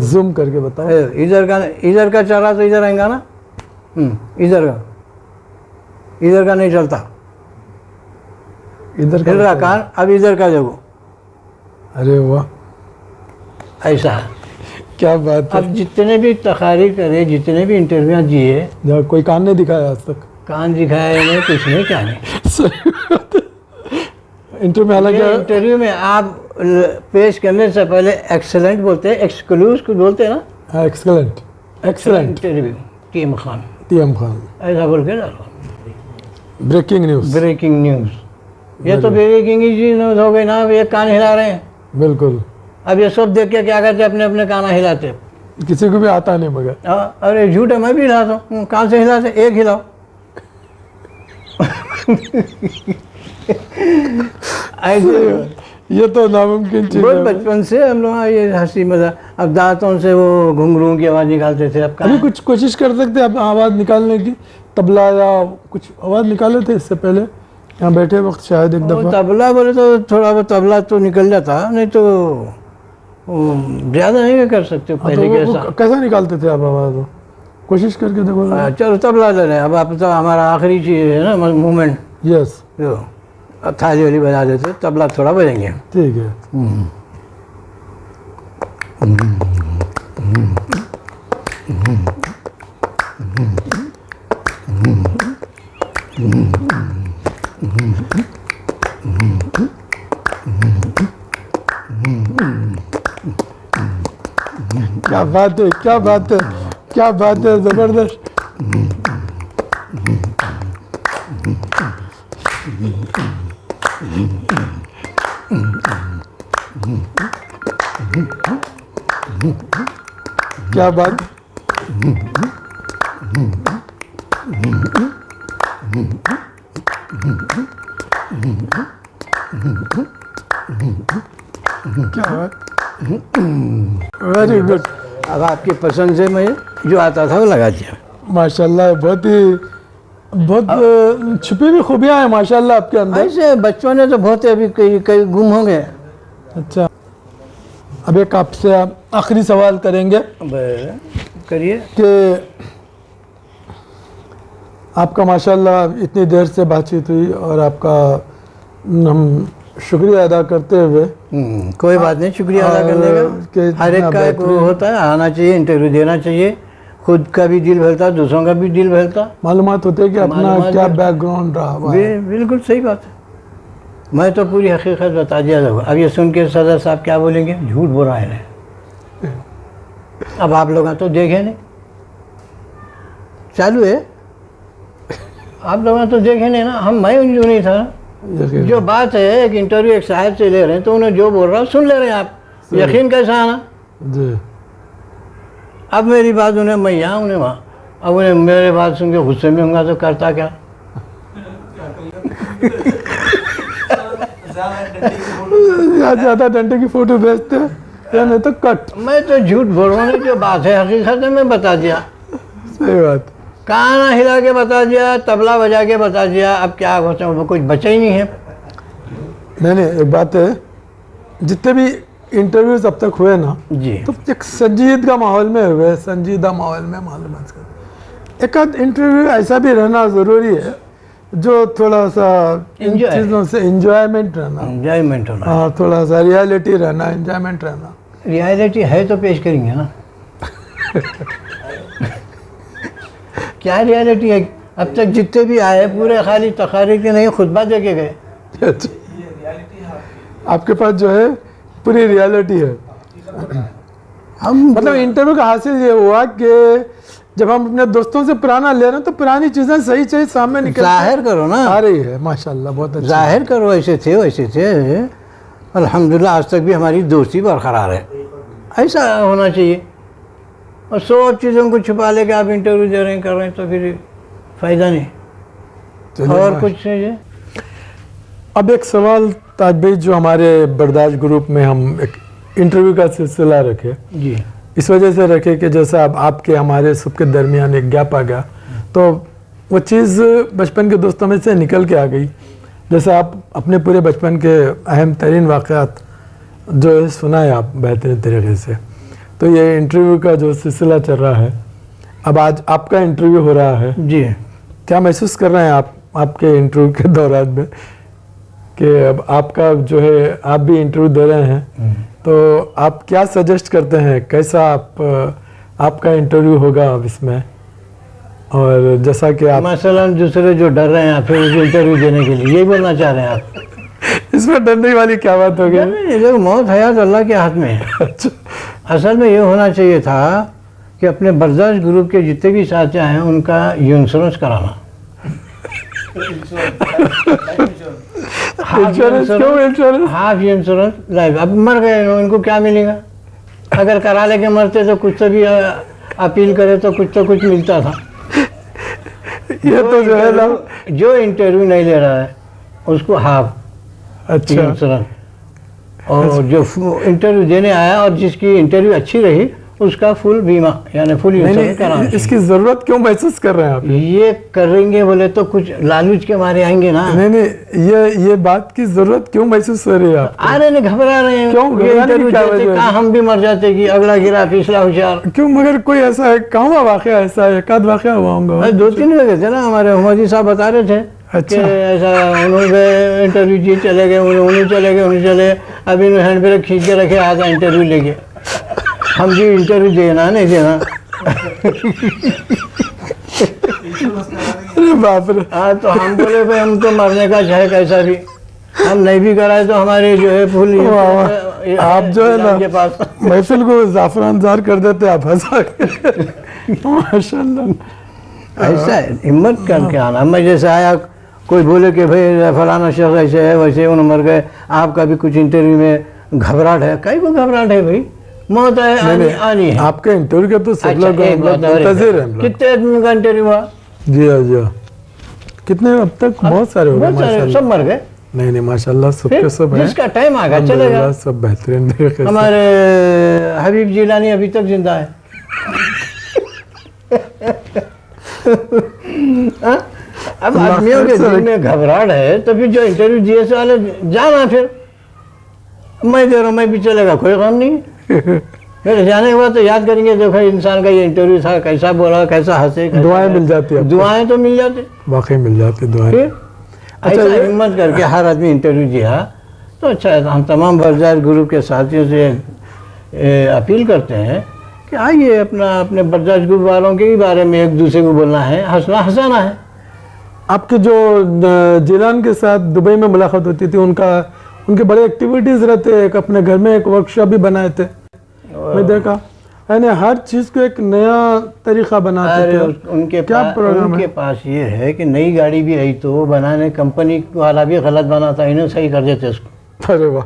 Speaker 1: जूम करके बताओ।
Speaker 2: इधर का चला तो इधर आएगा ना, इधर का नहीं चलता,
Speaker 1: इधर
Speaker 2: हिल रहा कान। अब इधर का देखो,
Speaker 1: अरे वाह,
Speaker 2: ऐसा है।
Speaker 1: क्या बात है।
Speaker 2: अब जितने भी तकारीर करे, जितने भी इंटरव्यू दिए,
Speaker 1: यार कोई कान नहीं दिखाया आज तक।
Speaker 2: कान दिखाए नहीं, कुछ नहीं, क्या नहीं।
Speaker 1: सही बात है। इंटरव्यू में हालांकि
Speaker 2: इंटरव्यू में आप पेश करने से पहले एक्सेलेंट बोलते हैं, एक्सक्लूसिव कुछ बोलते हैं ना,
Speaker 1: excellent excellent.
Speaker 2: Interview team Khan,
Speaker 1: TM Khan,
Speaker 2: ऐसा बोल के डालो।
Speaker 1: Breaking news.
Speaker 2: ब्रेकिंग न्यूज़, ये तो ब्रेकिंग ही न्यूज़ हो गई ना। अब ये कान हिला रहे हैं,
Speaker 1: बिल्कुल,
Speaker 2: अब ये सब देख के क्या करते हैं, अपने अपने कान हिलाते।
Speaker 1: किसी को भी आता नहीं मगर।
Speaker 2: अरे झूठ है, मैं भी हिलाता हूँ, कान से हिलाते, एक हिलाओ। ऐसे
Speaker 1: ये तो नामुमकिन चीज
Speaker 2: बहुत
Speaker 1: है।
Speaker 2: बचपन से हम लोग ये हंसी मजाक, अब दांतों से वो घुंघरू की आवाज़ निकालते थे। अब
Speaker 1: अभी
Speaker 2: कहाँ,
Speaker 1: कुछ कोशिश कर सकते हैं आप आवाज़ निकालने की? तबला या कुछ आवाज़ निकाले थे इससे पहले यहाँ बैठे वक्त शायद एक
Speaker 2: वो
Speaker 1: दफ़ा?
Speaker 2: तबला बोले तो थोड़ा बहुत तबला तो निकल जाता, नहीं तो ज़्यादा नहीं कर सकते
Speaker 1: हाँ,
Speaker 2: पहले
Speaker 1: तो
Speaker 2: के
Speaker 1: वो
Speaker 2: ऐसा।
Speaker 1: कैसा निकालते थे आप आवाज़? वो कोशिश करके देखो।
Speaker 2: चलो तबला ले लें, अब आप तो हमारा आखिरी चीज़ है ना, मूवमेंट,
Speaker 1: यस,
Speaker 2: जो अब थाली वाली बजा देते, तबला थोड़ा बजेंगे।
Speaker 1: ठीक है। क्या बात है, क्या बात है, क्या बात है, जबरदस्त। क्या बात। क्या बात, वेरी गुड।
Speaker 2: अब आपकी पसंद से मैं जो आता था वो लगा दिया।
Speaker 1: माशाल्लाह, बहुत ही बहुत छुपी हुई खूबियाँ हैं माशाल्लाह आपके अंदर।
Speaker 2: ऐसे बच्चों ने तो बहुत अभी कई कई गुम हो गए।
Speaker 1: अच्छा, अब एक आपसे आखिरी सवाल करेंगे
Speaker 2: करिए।
Speaker 1: कि आपका माशाल्लाह इतनी देर से बातचीत हुई और आपका हम शुक्रिया अदा करते हुए
Speaker 2: कोई बात नहीं, शुक्रिया अदा करने
Speaker 1: कि
Speaker 2: का हर एक का एक वो होता है, आना चाहिए, इंटरव्यू देना चाहिए, खुद का भी दिल बहलता, दूसरों का भी दिल बहलता,
Speaker 1: मालूमात होते हैं कि अपना
Speaker 2: मालूमात
Speaker 1: क्या
Speaker 2: भी-
Speaker 1: बैकग्राउंड रहा हुआ है।
Speaker 2: बिल्कुल सही बात है। मैं तो पूरी हकीकत बता दिया था। अब ये सुन के सदर साहब क्या बोलेंगे, झूठ बोल रहा है। अब आप लोग तो देखे नहीं, चालू है, आप लोग तो देखे नहीं ना, मैं नहीं था।
Speaker 1: यकीन।
Speaker 2: जो बात है एक इंटरव्यू एक साहब से ले रहे हैं तो उन्हें जो बोल रहा है सुन ले रहे हैं आप, यकीन कैसा आना।
Speaker 1: जी
Speaker 2: अब मेरी बात उन्हें, मैं यहाँ उन्हें वहाँ, अब उन्हें मेरे बात सुन के गुस्से में होंगे तो करता क्या।
Speaker 1: ज़्यादा डंडे की फोटो भेजते हैं या नहीं तो कट।
Speaker 2: मैं तो झूठ बोल रहा हूँ, जो बात है हकीकत है मैं बता दिया,
Speaker 1: सही बात।
Speaker 2: काना हिला के बता दिया, तबला बजा के बता दिया। अब क्या होता है, कुछ बचा ही नहीं है।
Speaker 1: नहीं एक बात है, जितने भी इंटरव्यूज अब तक हुए ना
Speaker 2: जी
Speaker 1: तो एक संजीदगा माहौल में हुए, संजीदा माहौल में मालूमात कर। एक आध इंटरव्यू ऐसा भी रहना ज़रूरी है जो थोड़ा सा इन
Speaker 2: Enjoy।
Speaker 1: चीज़ों से इंजॉयमेंट रहना,
Speaker 2: एंजॉयमेंट होना।
Speaker 1: हाँ थोड़ा सा रियलिटी रहना, इंजॉयमेंट रहना।
Speaker 2: रियलिटी है तो पेश करेंगे ना। क्या रियलिटी है, अब तक जितने भी आए पूरे खाली तकारीर के नहीं, खुतबा दे के गए।
Speaker 1: अच्छा, आपके पास जो है पूरी रियलिटी है।
Speaker 2: हम
Speaker 1: मतलब इंटरव्यू का हासिल ये हुआ कि जब हम अपने दोस्तों से पुराना ले रहे हैं तो पुरानी चीज़ें सही सही सामने निकल
Speaker 2: जाहिर करो ना,
Speaker 1: आ रही है। माशाल्लाह बहुत अच्छा।
Speaker 2: जाहिर करो, ऐसे थे वैसे थे। अल्हम्दुलिल्लाह आज तक भी हमारी दोस्ती बरकरार है। ऐसा होना चाहिए। और सब चीज़ों को छुपा लेके आप इंटरव्यू दे रहे हैं, कर रहे हैं, तो फिर फ़ायदा नहीं।
Speaker 1: चलिए,
Speaker 2: और कुछ नहीं है।
Speaker 1: अब एक सवाल ताज भाई, जो हमारे बर्दाश्त ग्रुप में हम एक इंटरव्यू का सिलसिला रखे,
Speaker 2: जी
Speaker 1: इस वजह से रखे कि जैसा अब आपके हमारे सबके दरमियान एक गैप आ गया तो वो चीज़ बचपन के दोस्तों में से निकल के आ गई। जैसे आप अपने पूरे बचपन के अहम तरीन वाक़यात जो है सुनाए आप बेहतरीन तरीके से। तो ये इंटरव्यू का जो सिलसिला चल रहा है, अब आज आपका इंटरव्यू हो रहा है,
Speaker 2: जी
Speaker 1: क्या महसूस कर रहे हैं आप आपके इंटरव्यू के दौरान में कि अब आपका जो है आप भी इंटरव्यू दे रहे हैं, तो आप क्या सजेस्ट करते हैं, कैसा आपका इंटरव्यू होगा अब इसमें? और जैसा कि आप
Speaker 2: मसलन दूसरे जो डर रहे हैं फिर उसे इंटरव्यू देने के लिए, यही बोलना चाह रहे हैं आप?
Speaker 1: इसमें डरने वाली क्या बात हो गई?
Speaker 2: ये लोग मौत हयात अल्लाह के हाथ में है।
Speaker 1: अच्छा,
Speaker 2: असल में ये होना चाहिए था कि अपने बर्दाश्त ग्रुप के जितने भी साथी हैं उनका इंश्योरेंस कराना।
Speaker 1: इंश्योरेंस क्यों? Insurance
Speaker 2: half insurance life. अब मर गए इनको क्या मिलेगा? अगर करा लेके मरते तो कुछ तो भी अपील करे तो कुछ मिलता था।
Speaker 1: ये तो जो है ना,
Speaker 2: जो इंटरव्यू नहीं ले रहा है उसको हाफ
Speaker 1: अच्छा
Speaker 2: इंश्योरेंस, और जो इंटरव्यू देने आया और जिसकी इंटरव्यू अच्छी रही उसका फुल बीमा यानी फुल
Speaker 1: नहीं
Speaker 2: इंश्योरेंस कराना
Speaker 1: नहीं,
Speaker 2: चाहिए।
Speaker 1: इसकी जरूरत क्यों महसूस कर रहे हैं आप?
Speaker 2: ये करेंगे बोले तो कुछ लालूच के मारे आएंगे ना।
Speaker 1: नहीं नहीं, ये बात की जरूरत क्यों महसूस हो रही है आप?
Speaker 2: आ रहे नहीं, घबरा रहे हैं।
Speaker 1: क्यों?
Speaker 2: ये
Speaker 1: घबराने की
Speaker 2: इंटरव्यू
Speaker 1: क्या
Speaker 2: देते
Speaker 1: वजह है?
Speaker 2: कहाँ हम भी मर जाते कि अगला गिरा पिछला होशियार।
Speaker 1: क्यों? मगर कोई ऐसा है, कहाँ हुआ वाकया ऐसा है? एक आध वाकया हुआ होगा।
Speaker 2: अरे 2-3 जगह थे ना, हमारे मोदी साहब बता रहे थे
Speaker 1: अच्छा।
Speaker 2: कि ऐसा उन्होंने इंटरव्यू जी चले गए, उन्हें चले गए। अभी इन्होंने हैंड ब्रेक खींच के रखे, आधा इंटरव्यू लेके हम जी इंटरव्यू देना नहीं देना।
Speaker 1: अरे बाप रे।
Speaker 2: हाँ तो हम बोले भाई हम तो मरने का चाहे कैसा भी, हम नहीं भी कराए तो हमारे जो है फुल
Speaker 1: वाह, वाह। आप जो है ना
Speaker 2: के पास
Speaker 1: महफिल को जाफरानजार कर देते आप हंसा के। माशाल्लाह।
Speaker 2: ऐसा है, हिम्मत करके आना। मैं जैसे आया, कोई बोले कि भाई फलाना शख्स ऐसे है वैसे उन्हें मर गए, आपका भी कुछ इंटरव्यू में घबराहट है। कई को घबराहट है भाई, मौत है आनी है।
Speaker 1: आपके इंटरव्यू के तो सब
Speaker 2: अच्छा,
Speaker 1: लोग
Speaker 2: एक बात और है।
Speaker 1: मुंतजिर हैं हम लोग।
Speaker 2: कितने आदमी का इंटरव्यू हुआ?
Speaker 1: जी हाँ जी हाँ। कितने अब तक? बहुत सारे हो गए
Speaker 2: बहुत सारे,
Speaker 1: माशाल्लाह।
Speaker 2: सब मर गए।
Speaker 1: नहीं माशाल्लाह, सबके
Speaker 2: फिर
Speaker 1: सब हैं।
Speaker 2: जिसका टाइम आ गया चलेगा।
Speaker 1: अल्हम्दुलिल्लाह, सब बेहतरीन तरीके से।
Speaker 2: हमारे हबीब जिलानी अभी तक जिंदा है। हाँ? अब
Speaker 1: अल्लाह
Speaker 2: आदमियों के
Speaker 1: खैर से
Speaker 2: दिल में घबराहट है तो फिर जो इंटरव्यू दिए से वाले जाना, फिर मैं दे रहा हूँ, मैं भी चलेगा, कोई काम नहीं। फिर जाने के बाद तो याद करेंगे, देखो इंसान का ये इंटरव्यू था, कैसा बोला, कैसा हंसे, कैसा
Speaker 1: दुआएं
Speaker 2: क्या।
Speaker 1: मिल जाती है आपको।
Speaker 2: दुआएं तो मिल जाती,
Speaker 1: वाकई मिल जाती दुआएं।
Speaker 2: फिर
Speaker 1: अच्छा,
Speaker 2: ऐसा
Speaker 1: ये-
Speaker 2: हिम्मत करके हर आदमी इंटरव्यू दिया तो अच्छा है। हम तमाम बरदाश्त ग्रुप के साथियों से अपील करते हैं कि आइए अपने बरदाश्त ग्रुप वालों के ही बारे में एक दूसरे को बोलना है, हंसना हंसाना है।
Speaker 1: आपके जो जिलान के साथ दुबई में मुलाकात होती थी, उनके बड़े एक्टिविटीज रहते हैं। एक अपने घर में एक वर्कशॉप भी बनाए थे, मैं देखा, यानी हर चीज को एक नया तरीका बनाते
Speaker 2: अरे
Speaker 1: थे।
Speaker 2: उनके
Speaker 1: क्या प्रोग्राम
Speaker 2: उनके
Speaker 1: है?
Speaker 2: पास ये है कि नई गाड़ी भी आई तो वो बनाने, कंपनी वाला भी गलत बनाता, इन्हें सही कर देते उसको।
Speaker 1: अरे वाह,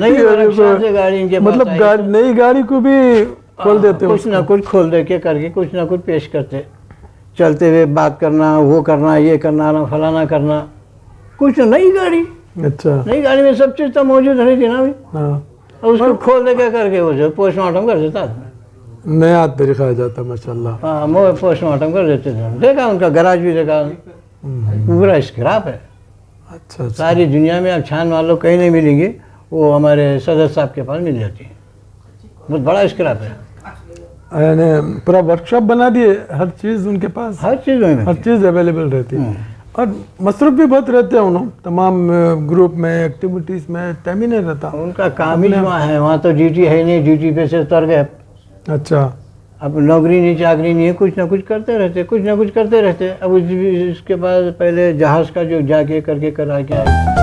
Speaker 2: नई
Speaker 1: ये
Speaker 2: वर्कशॉप से गाड़ी इनके पास
Speaker 1: मतलब
Speaker 2: आई तो-
Speaker 1: नई गाड़ी को भी खोल देते हो
Speaker 2: कुछ ना कुछ खोल दे के करके कुछ ना कुछ पेश करते, चलते हुए बात करना, वो करना, ये करना, ना फलाना करना, कुछ नई गाड़ी।
Speaker 1: अच्छा,
Speaker 2: नई गाड़ी में सब चीज़ तो मौजूद रही थी ना अभी,
Speaker 1: हाँ,
Speaker 2: और उसको खोल दे के करके वो जो पोस्टमार्टम कर देता।
Speaker 1: नया तरीका आ जाता माशाल्लाह।
Speaker 2: हाँ, वो पोस्टमार्टम कर देते थे। देखा उनका गराज भी देखा, पूरा स्क्रैप है।
Speaker 1: अच्छा अच्छा,
Speaker 2: सारी दुनिया में अब छान वालों कहीं नहीं मिलेंगे, वो हमारे सदर साहब के पास मिल जाती है। बहुत बड़ा स्क्रैप है,
Speaker 1: यानी पूरा वर्कशॉप बना दिए, हर चीज़ उनके पास,
Speaker 2: हर चीज़ में
Speaker 1: हर चीज़ अवेलेबल रहती है। और मसरूफ भी बहुत रहते हैं उन्होंने, तमाम ग्रुप में, एक्टिविटीज़ में टाइम ही नहीं रहता।
Speaker 2: उनका काम ही वहाँ है, वहाँ तो ड्यूटी है ही नहीं, ड्यूटी पे से उतर गए।
Speaker 1: अच्छा,
Speaker 2: अब नौकरी नहीं, चाकरी नहीं है, कुछ ना कुछ करते रहते, कुछ ना कुछ करते रहते। अब उसके बाद पहले जहाज़ का जो जाके करके करा के आए।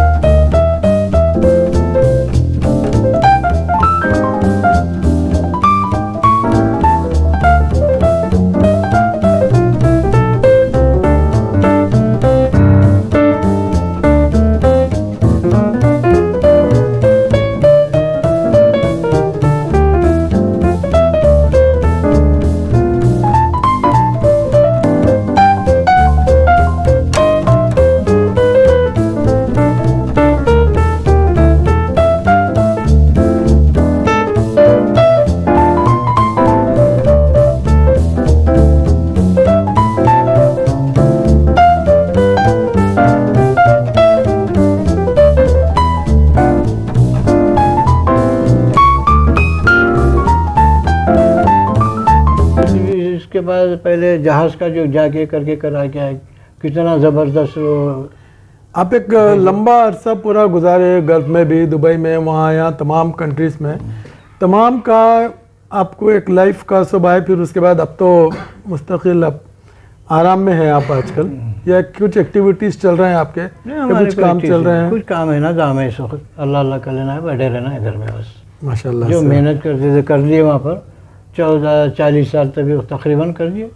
Speaker 2: इसके बाद पहले जहाज़ का जो जाके करके करा के आए, कितना ज़बरदस्त वो।
Speaker 1: आप एक लंबा अरसा पूरा गुजारे, गल्फ में भी, दुबई में, वहाँ यहाँ तमाम कंट्रीज़ में, तमाम का आपको एक लाइफ का सुबह है। फिर उसके बाद अब तो मुस्तकिल अब आराम में है आप आजकल, या कुछ एक्टिविटीज़ चल रहे हैं आपके,
Speaker 2: नहीं,
Speaker 1: या
Speaker 2: हमारे
Speaker 1: कुछ
Speaker 2: कोई
Speaker 1: काम
Speaker 2: चीज़
Speaker 1: चल रहे
Speaker 2: नहीं,
Speaker 1: हैं?
Speaker 2: कुछ काम है ना, दाम है इस वक्त, अल्लाह अल्लाह कर लेना है, बैठे रहना है घर में बस।
Speaker 1: माशाल्लाह
Speaker 2: जो
Speaker 1: से।
Speaker 2: मेहनत करते थे कर लिए वहाँ पर, 14-40 साल तक तकरीबन कर दिए।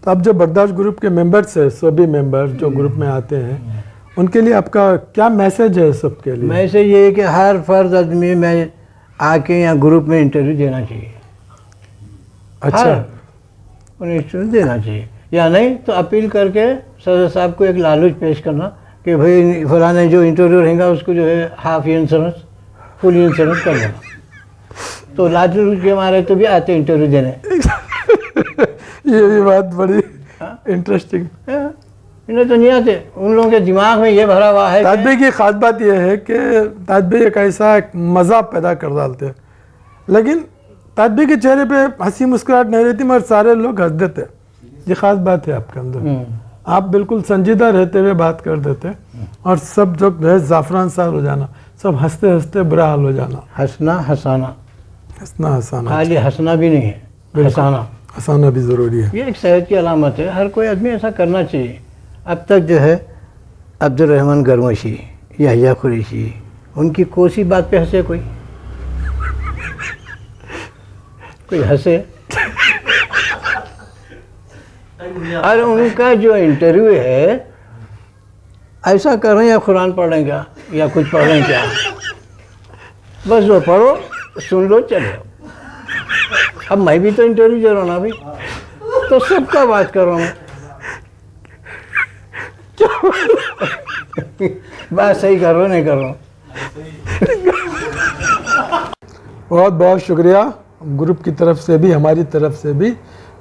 Speaker 1: तो अब जो बर्दाश्त ग्रुप के मेंबर्स हैं, सभी मेंबर जो ग्रुप में आते हैं, उनके लिए आपका क्या मैसेज है सबके लिए?
Speaker 2: मैसेज ये है कि हर फर्द आदमी में आके यहाँ ग्रुप में इंटरव्यू देना चाहिए।
Speaker 1: अच्छा,
Speaker 2: उन्हें इंटरव्यू देना चाहिए, या नहीं तो अपील करके सदर साहब को एक लालच पेश करना कि भाई फलाने जो इंटरव्यू रहेगा उसको जो है हाफ इंश्योरेंस फुल इंश्योरेंस कर देना। तो लालच के मारे तो भी आते इंटरव्यू देने।
Speaker 1: ये भी बात बड़ी इंटरेस्टिंग।
Speaker 2: इन्हें तो नहीं आते, उन लोगों के दिमाग में ये भरा हुआ है।
Speaker 1: ताज भाई की खास बात यह है कि ताज भाई एक ऐसा एक मज़ा पैदा कर डालते हैं, लेकिन ताज भाई के चेहरे पे हंसी मुस्कुराहट नहीं रहती मगर सारे लोग हंस देते। ये खास बात है आपके अंदर, आप बिल्कुल संजीदा रहते हुए बात कर देते और सब जो है ज़ाफ़रान सार हो जाना, सब हंसते हंसते बुरा हाल हो जाना।
Speaker 2: हंसना हंसाना,
Speaker 1: हंसना हंसाना,
Speaker 2: खाली हंसना भी नहीं है, हंसाना
Speaker 1: हंसाना भी ज़रूरी है।
Speaker 2: ये एक सेहत की अलामत है, हर कोई आदमी ऐसा करना चाहिए। अब तक जो है अब्दुल रहमान गरमशी, यहिया कुरैशी, उनकी कोसी बात पे हंसे कोई हंसे? और उनका जो इंटरव्यू है ऐसा कर रहे हैं या कुरान पढ़ रहे हैं क्या या कुछ पढ़ रहे हैं क्या, बस वो पढ़ो सुन लो चले जाओ। अब मैं भी तो इंटरव्यू दे रहा हूँ ना भाई, तो सबका बात कर रहा हूँ बात सही कर रहा हूँ नहीं कर रहा हूँ।
Speaker 1: बहुत बहुत शुक्रिया ग्रुप की तरफ से भी हमारी तरफ से भी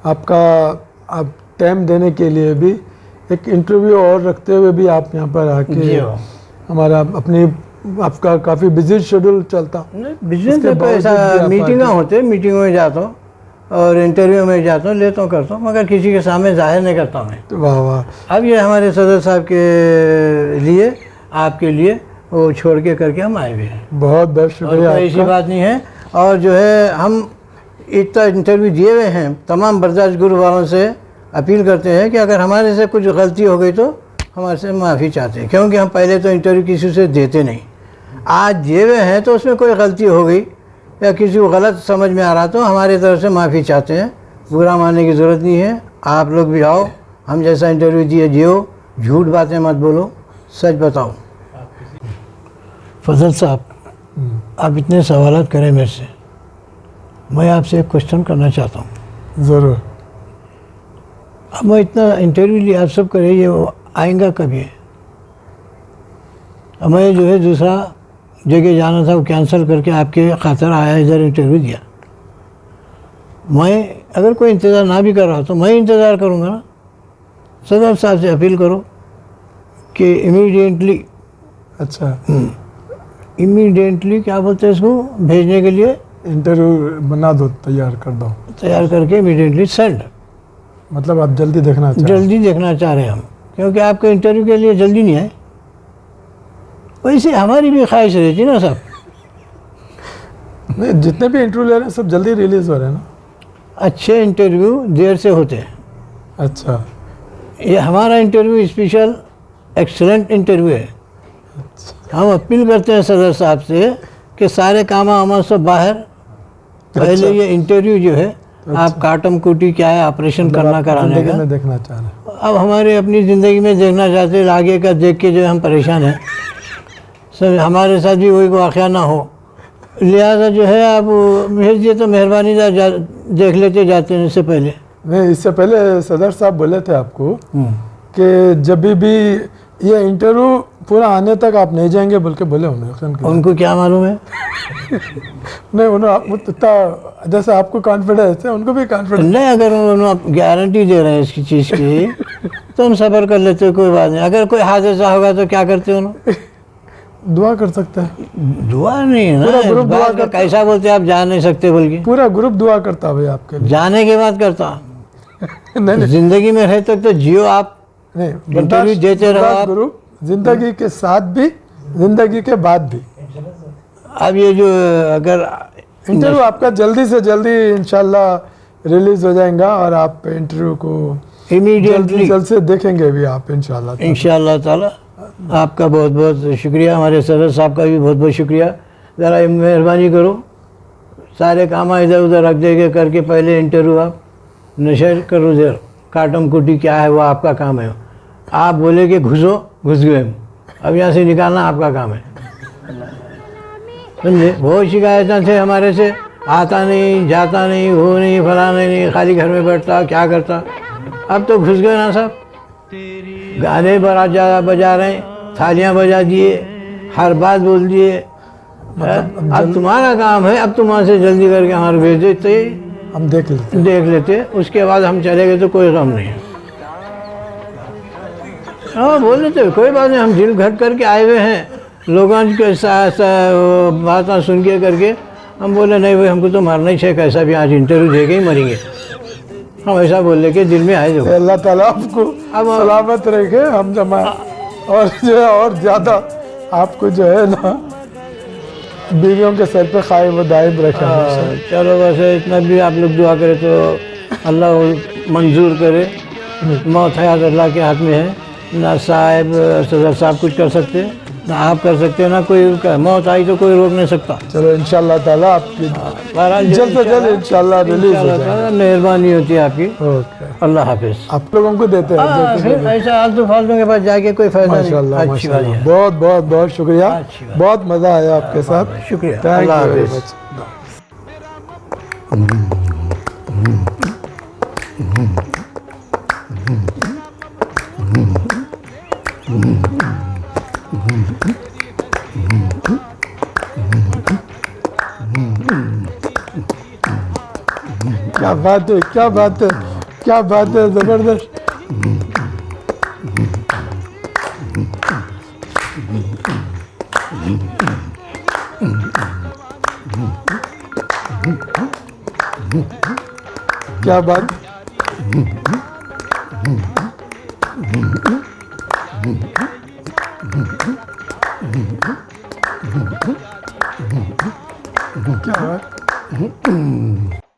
Speaker 1: आपका, आप टाइम देने के लिए भी, एक इंटरव्यू और रखते हुए भी आप यहाँ पर आके हमारा अपनी आपका काफ़ी बिजी शेड्यूल चलता।
Speaker 2: बिजनेस में तो ऐसा मीटिंगें होते, मीटिंगों में जाता हूँ और इंटरव्यू में जाता हूँ, लेता हूँ, करता हूँ, मगर किसी के सामने जाहिर नहीं करता मैं।
Speaker 1: तो वाह वाह।
Speaker 2: अब ये हमारे सदर साहब के लिए, आपके लिए वो छोड़ के करके हम आए हुए हैं।
Speaker 1: बहुत बहुत शुक्रिया।
Speaker 2: और ऐसी बात नहीं है। और जो है हम इतना इंटरव्यू दिए हुए हैं, तमाम बर्दाश्त गुरु वालों से अपील करते हैं कि अगर हमारे से कुछ गलती हो गई तो हमारे से माफ़ी चाहते हैं, क्योंकि हम पहले तो इंटरव्यू किसी से देते नहीं। आज दिए हुए हैं तो उसमें कोई गलती हो गई या किसी को गलत समझ में आ रहा तो हमारी तरफ से माफ़ी चाहते हैं। बुरा मानने की ज़रूरत नहीं है। आप लोग भी आओ, हम जैसा इंटरव्यू दिए जियो, झूठ बातें मत बोलो, सच बताओ। फजल साहब, आप इतने सवाल करें मेरे से, मैं आपसे एक क्वेश्चन करना चाहता हूँ।
Speaker 1: ज़रूर।
Speaker 2: अब मैं इतना इंटरव्यू लिया, आप सब करें, ये आएगा कभी? अब मैं जो है दूसरा जगह जाना था वो कैंसिल करके आपके खातर आया, इधर इंटरव्यू दिया। मैं अगर कोई इंतज़ार ना भी कर रहा तो मैं इंतज़ार करूँगा ना। सदर साहब से अपील करो कि इमीडिएटली,
Speaker 1: अच्छा,
Speaker 2: इमीडिएटली क्या बोलते हैं इसको, भेजने के लिए
Speaker 1: इंटरव्यू बना दो, तैयार कर दो,
Speaker 2: तैयार करके इमीडिएटली सेंड।
Speaker 1: मतलब आप जल्दी देखना चाहते हैं?
Speaker 2: जल्दी देखना चाह रहे हैं हम, क्योंकि आपके इंटरव्यू के लिए जल्दी नहीं आए। वैसे हमारी भी ख्वाहिश रहती ना सब।
Speaker 1: नहीं, जितने भी इंटरव्यू ले रहे हैं सब जल्दी रिलीज हो रहे हैं ना।
Speaker 2: अच्छे इंटरव्यू देर से होते हैं।
Speaker 1: अच्छा,
Speaker 2: ये हमारा इंटरव्यू स्पेशल एक्सीलेंट इंटरव्यू है। हम अपील करते हैं सदर साहब से कि सारे काम हमारे सब बाहर, पहले ये इंटरव्यू जो है आप काटम कुटी क्या है ऑपरेशन करना कराने का
Speaker 1: में देखना चाह रहे हैं।
Speaker 2: अब हमारे अपनी ज़िंदगी में देखना चाहते हैं, आगे का देख के जो है हम परेशान हैं। सब हमारे साथ भी वही वाक़या ना हो, लिहाजा जो है आप भेज दिए तो मेहरबानी देख लेते जाते हैं इससे पहले।
Speaker 1: नहीं, इससे पहले सदर साहब बोले थे आपको कि जब भी ये इंटरव्यू पूरा आने तक आप नहीं जाएंगे बोल के बोले उन्होंने।
Speaker 2: उनको क्या मालूम है?
Speaker 1: नहीं, उन्होंने जैसे आपको कॉन्फिडेंस है उनको भी कॉन्फिडेंस
Speaker 2: नहीं। अगर उन्होंने गारंटी दे रहे हैं इसकी चीज़ की तो हम सब्र कर लेते हैं, कोई बात नहीं। अगर कोई हादसा होगा तो क्या करते हो?
Speaker 1: दुआ कर सकते हैं।
Speaker 2: दुआ नहीं है
Speaker 1: पूरा ग्रुप
Speaker 2: ना,
Speaker 1: दुआ
Speaker 2: बात का कैसा बोलते हैं आप जा नहीं सकते, बल्कि
Speaker 1: पूरा ग्रुप दुआ करता भाई आपके लिए।
Speaker 2: जाने के बाद करता
Speaker 1: नहीं,
Speaker 2: जिंदगी में रहे तक तो जियो आप,
Speaker 1: नहीं,
Speaker 2: इंटरव्यू देते रहो आप।
Speaker 1: ग्रुप जिंदगी के साथ भी, जिंदगी के बाद भी।
Speaker 2: अब ये जो अगर
Speaker 1: इंटरव्यू आपका जल्दी से जल्दी इंशाल्लाह रिलीज हो जाएगा और आप इंटरव्यू को
Speaker 2: इमीडिएटली
Speaker 1: जल्द से देखेंगे भी आप
Speaker 2: इंशाल्लाह ताला। आपका बहुत बहुत शुक्रिया, हमारे सदर साहब का भी बहुत बहुत शुक्रिया। ज़रा मेहरबानी करो, सारे काम इधर उधर रख देंगे करके पहले इंटरव्यू आप नशर करो, देर काटम कुटी क्या है वो आपका काम है। आप बोले कि घुसो, घुस गए, अब यहाँ से निकालना आपका काम है, समझे? बहुत शिकायतें थे हमारे से, आता नहीं, जाता नहीं, वो नहीं, फलाना नहीं, खाली घर में बैठता, क्या करता। अब तो घुस गए ना साहब, गाने बजा रहे हैं, थालियां बजा दिए, हर बात बोल दिए। अब तुम्हारा काम है, अब तुम वहाँ से जल्दी करके हमारे भेज देते,
Speaker 1: हम देख लेते।
Speaker 2: उसके बाद हम चले गए तो कोई गम नहीं। हाँ बोल देते कोई बात नहीं, हम दिल घट करके आए हुए हैं, लोगों के साथ बातें सुन के करके हम बोले नहीं भाई हमको तो मारना ही चाहिए, कैसा भी आज इंटरव्यू देके ही मरेंगे, हम ऐसा बोल के दिल में आए जो।
Speaker 1: अल्लाह ताला आपको सलामत रखे, हम जमा और जो है और ज़्यादा आपको जो है ना बीवियों के सर पे कायम व दायम रखे।
Speaker 2: चलो वैसे इतना भी आप लोग दुआ करें तो अल्लाह मंजूर करे। मौत हयात अल्लाह के हाथ में है, ना साहब सदर साहब कुछ कर सकते, ना आप कर सकते, ना कोई, मौत आई तो कोई रोक नहीं सकता।
Speaker 1: चलो इंशाल्लाह ताला आपकी जल्द से जल्द इंशाल्लाह रिलीज हो जाए,
Speaker 2: मेहरबानी होती है आपकी।
Speaker 1: ओके,
Speaker 2: अल्लाह हाफिज।
Speaker 1: आप लोगों को देते हैं
Speaker 2: फिर ऐसा आलतू फालतू के पास जाके कोई फायदा नहीं।
Speaker 1: माशाल्लाह
Speaker 2: अच्छी बात
Speaker 1: माशाल्लाह,
Speaker 2: है,
Speaker 1: बहुत बहुत बहुत शुक्रिया,
Speaker 2: अच्छी बात।
Speaker 1: बहुत मज़ा आया आपके साथ,
Speaker 2: शुक्रिया,
Speaker 1: thank
Speaker 2: Allah
Speaker 1: you very
Speaker 2: Hafiz.
Speaker 1: Much. क्या बात है, क्या बात है, क्या बात है, जबरदस्त। क्या बात, क्या बात।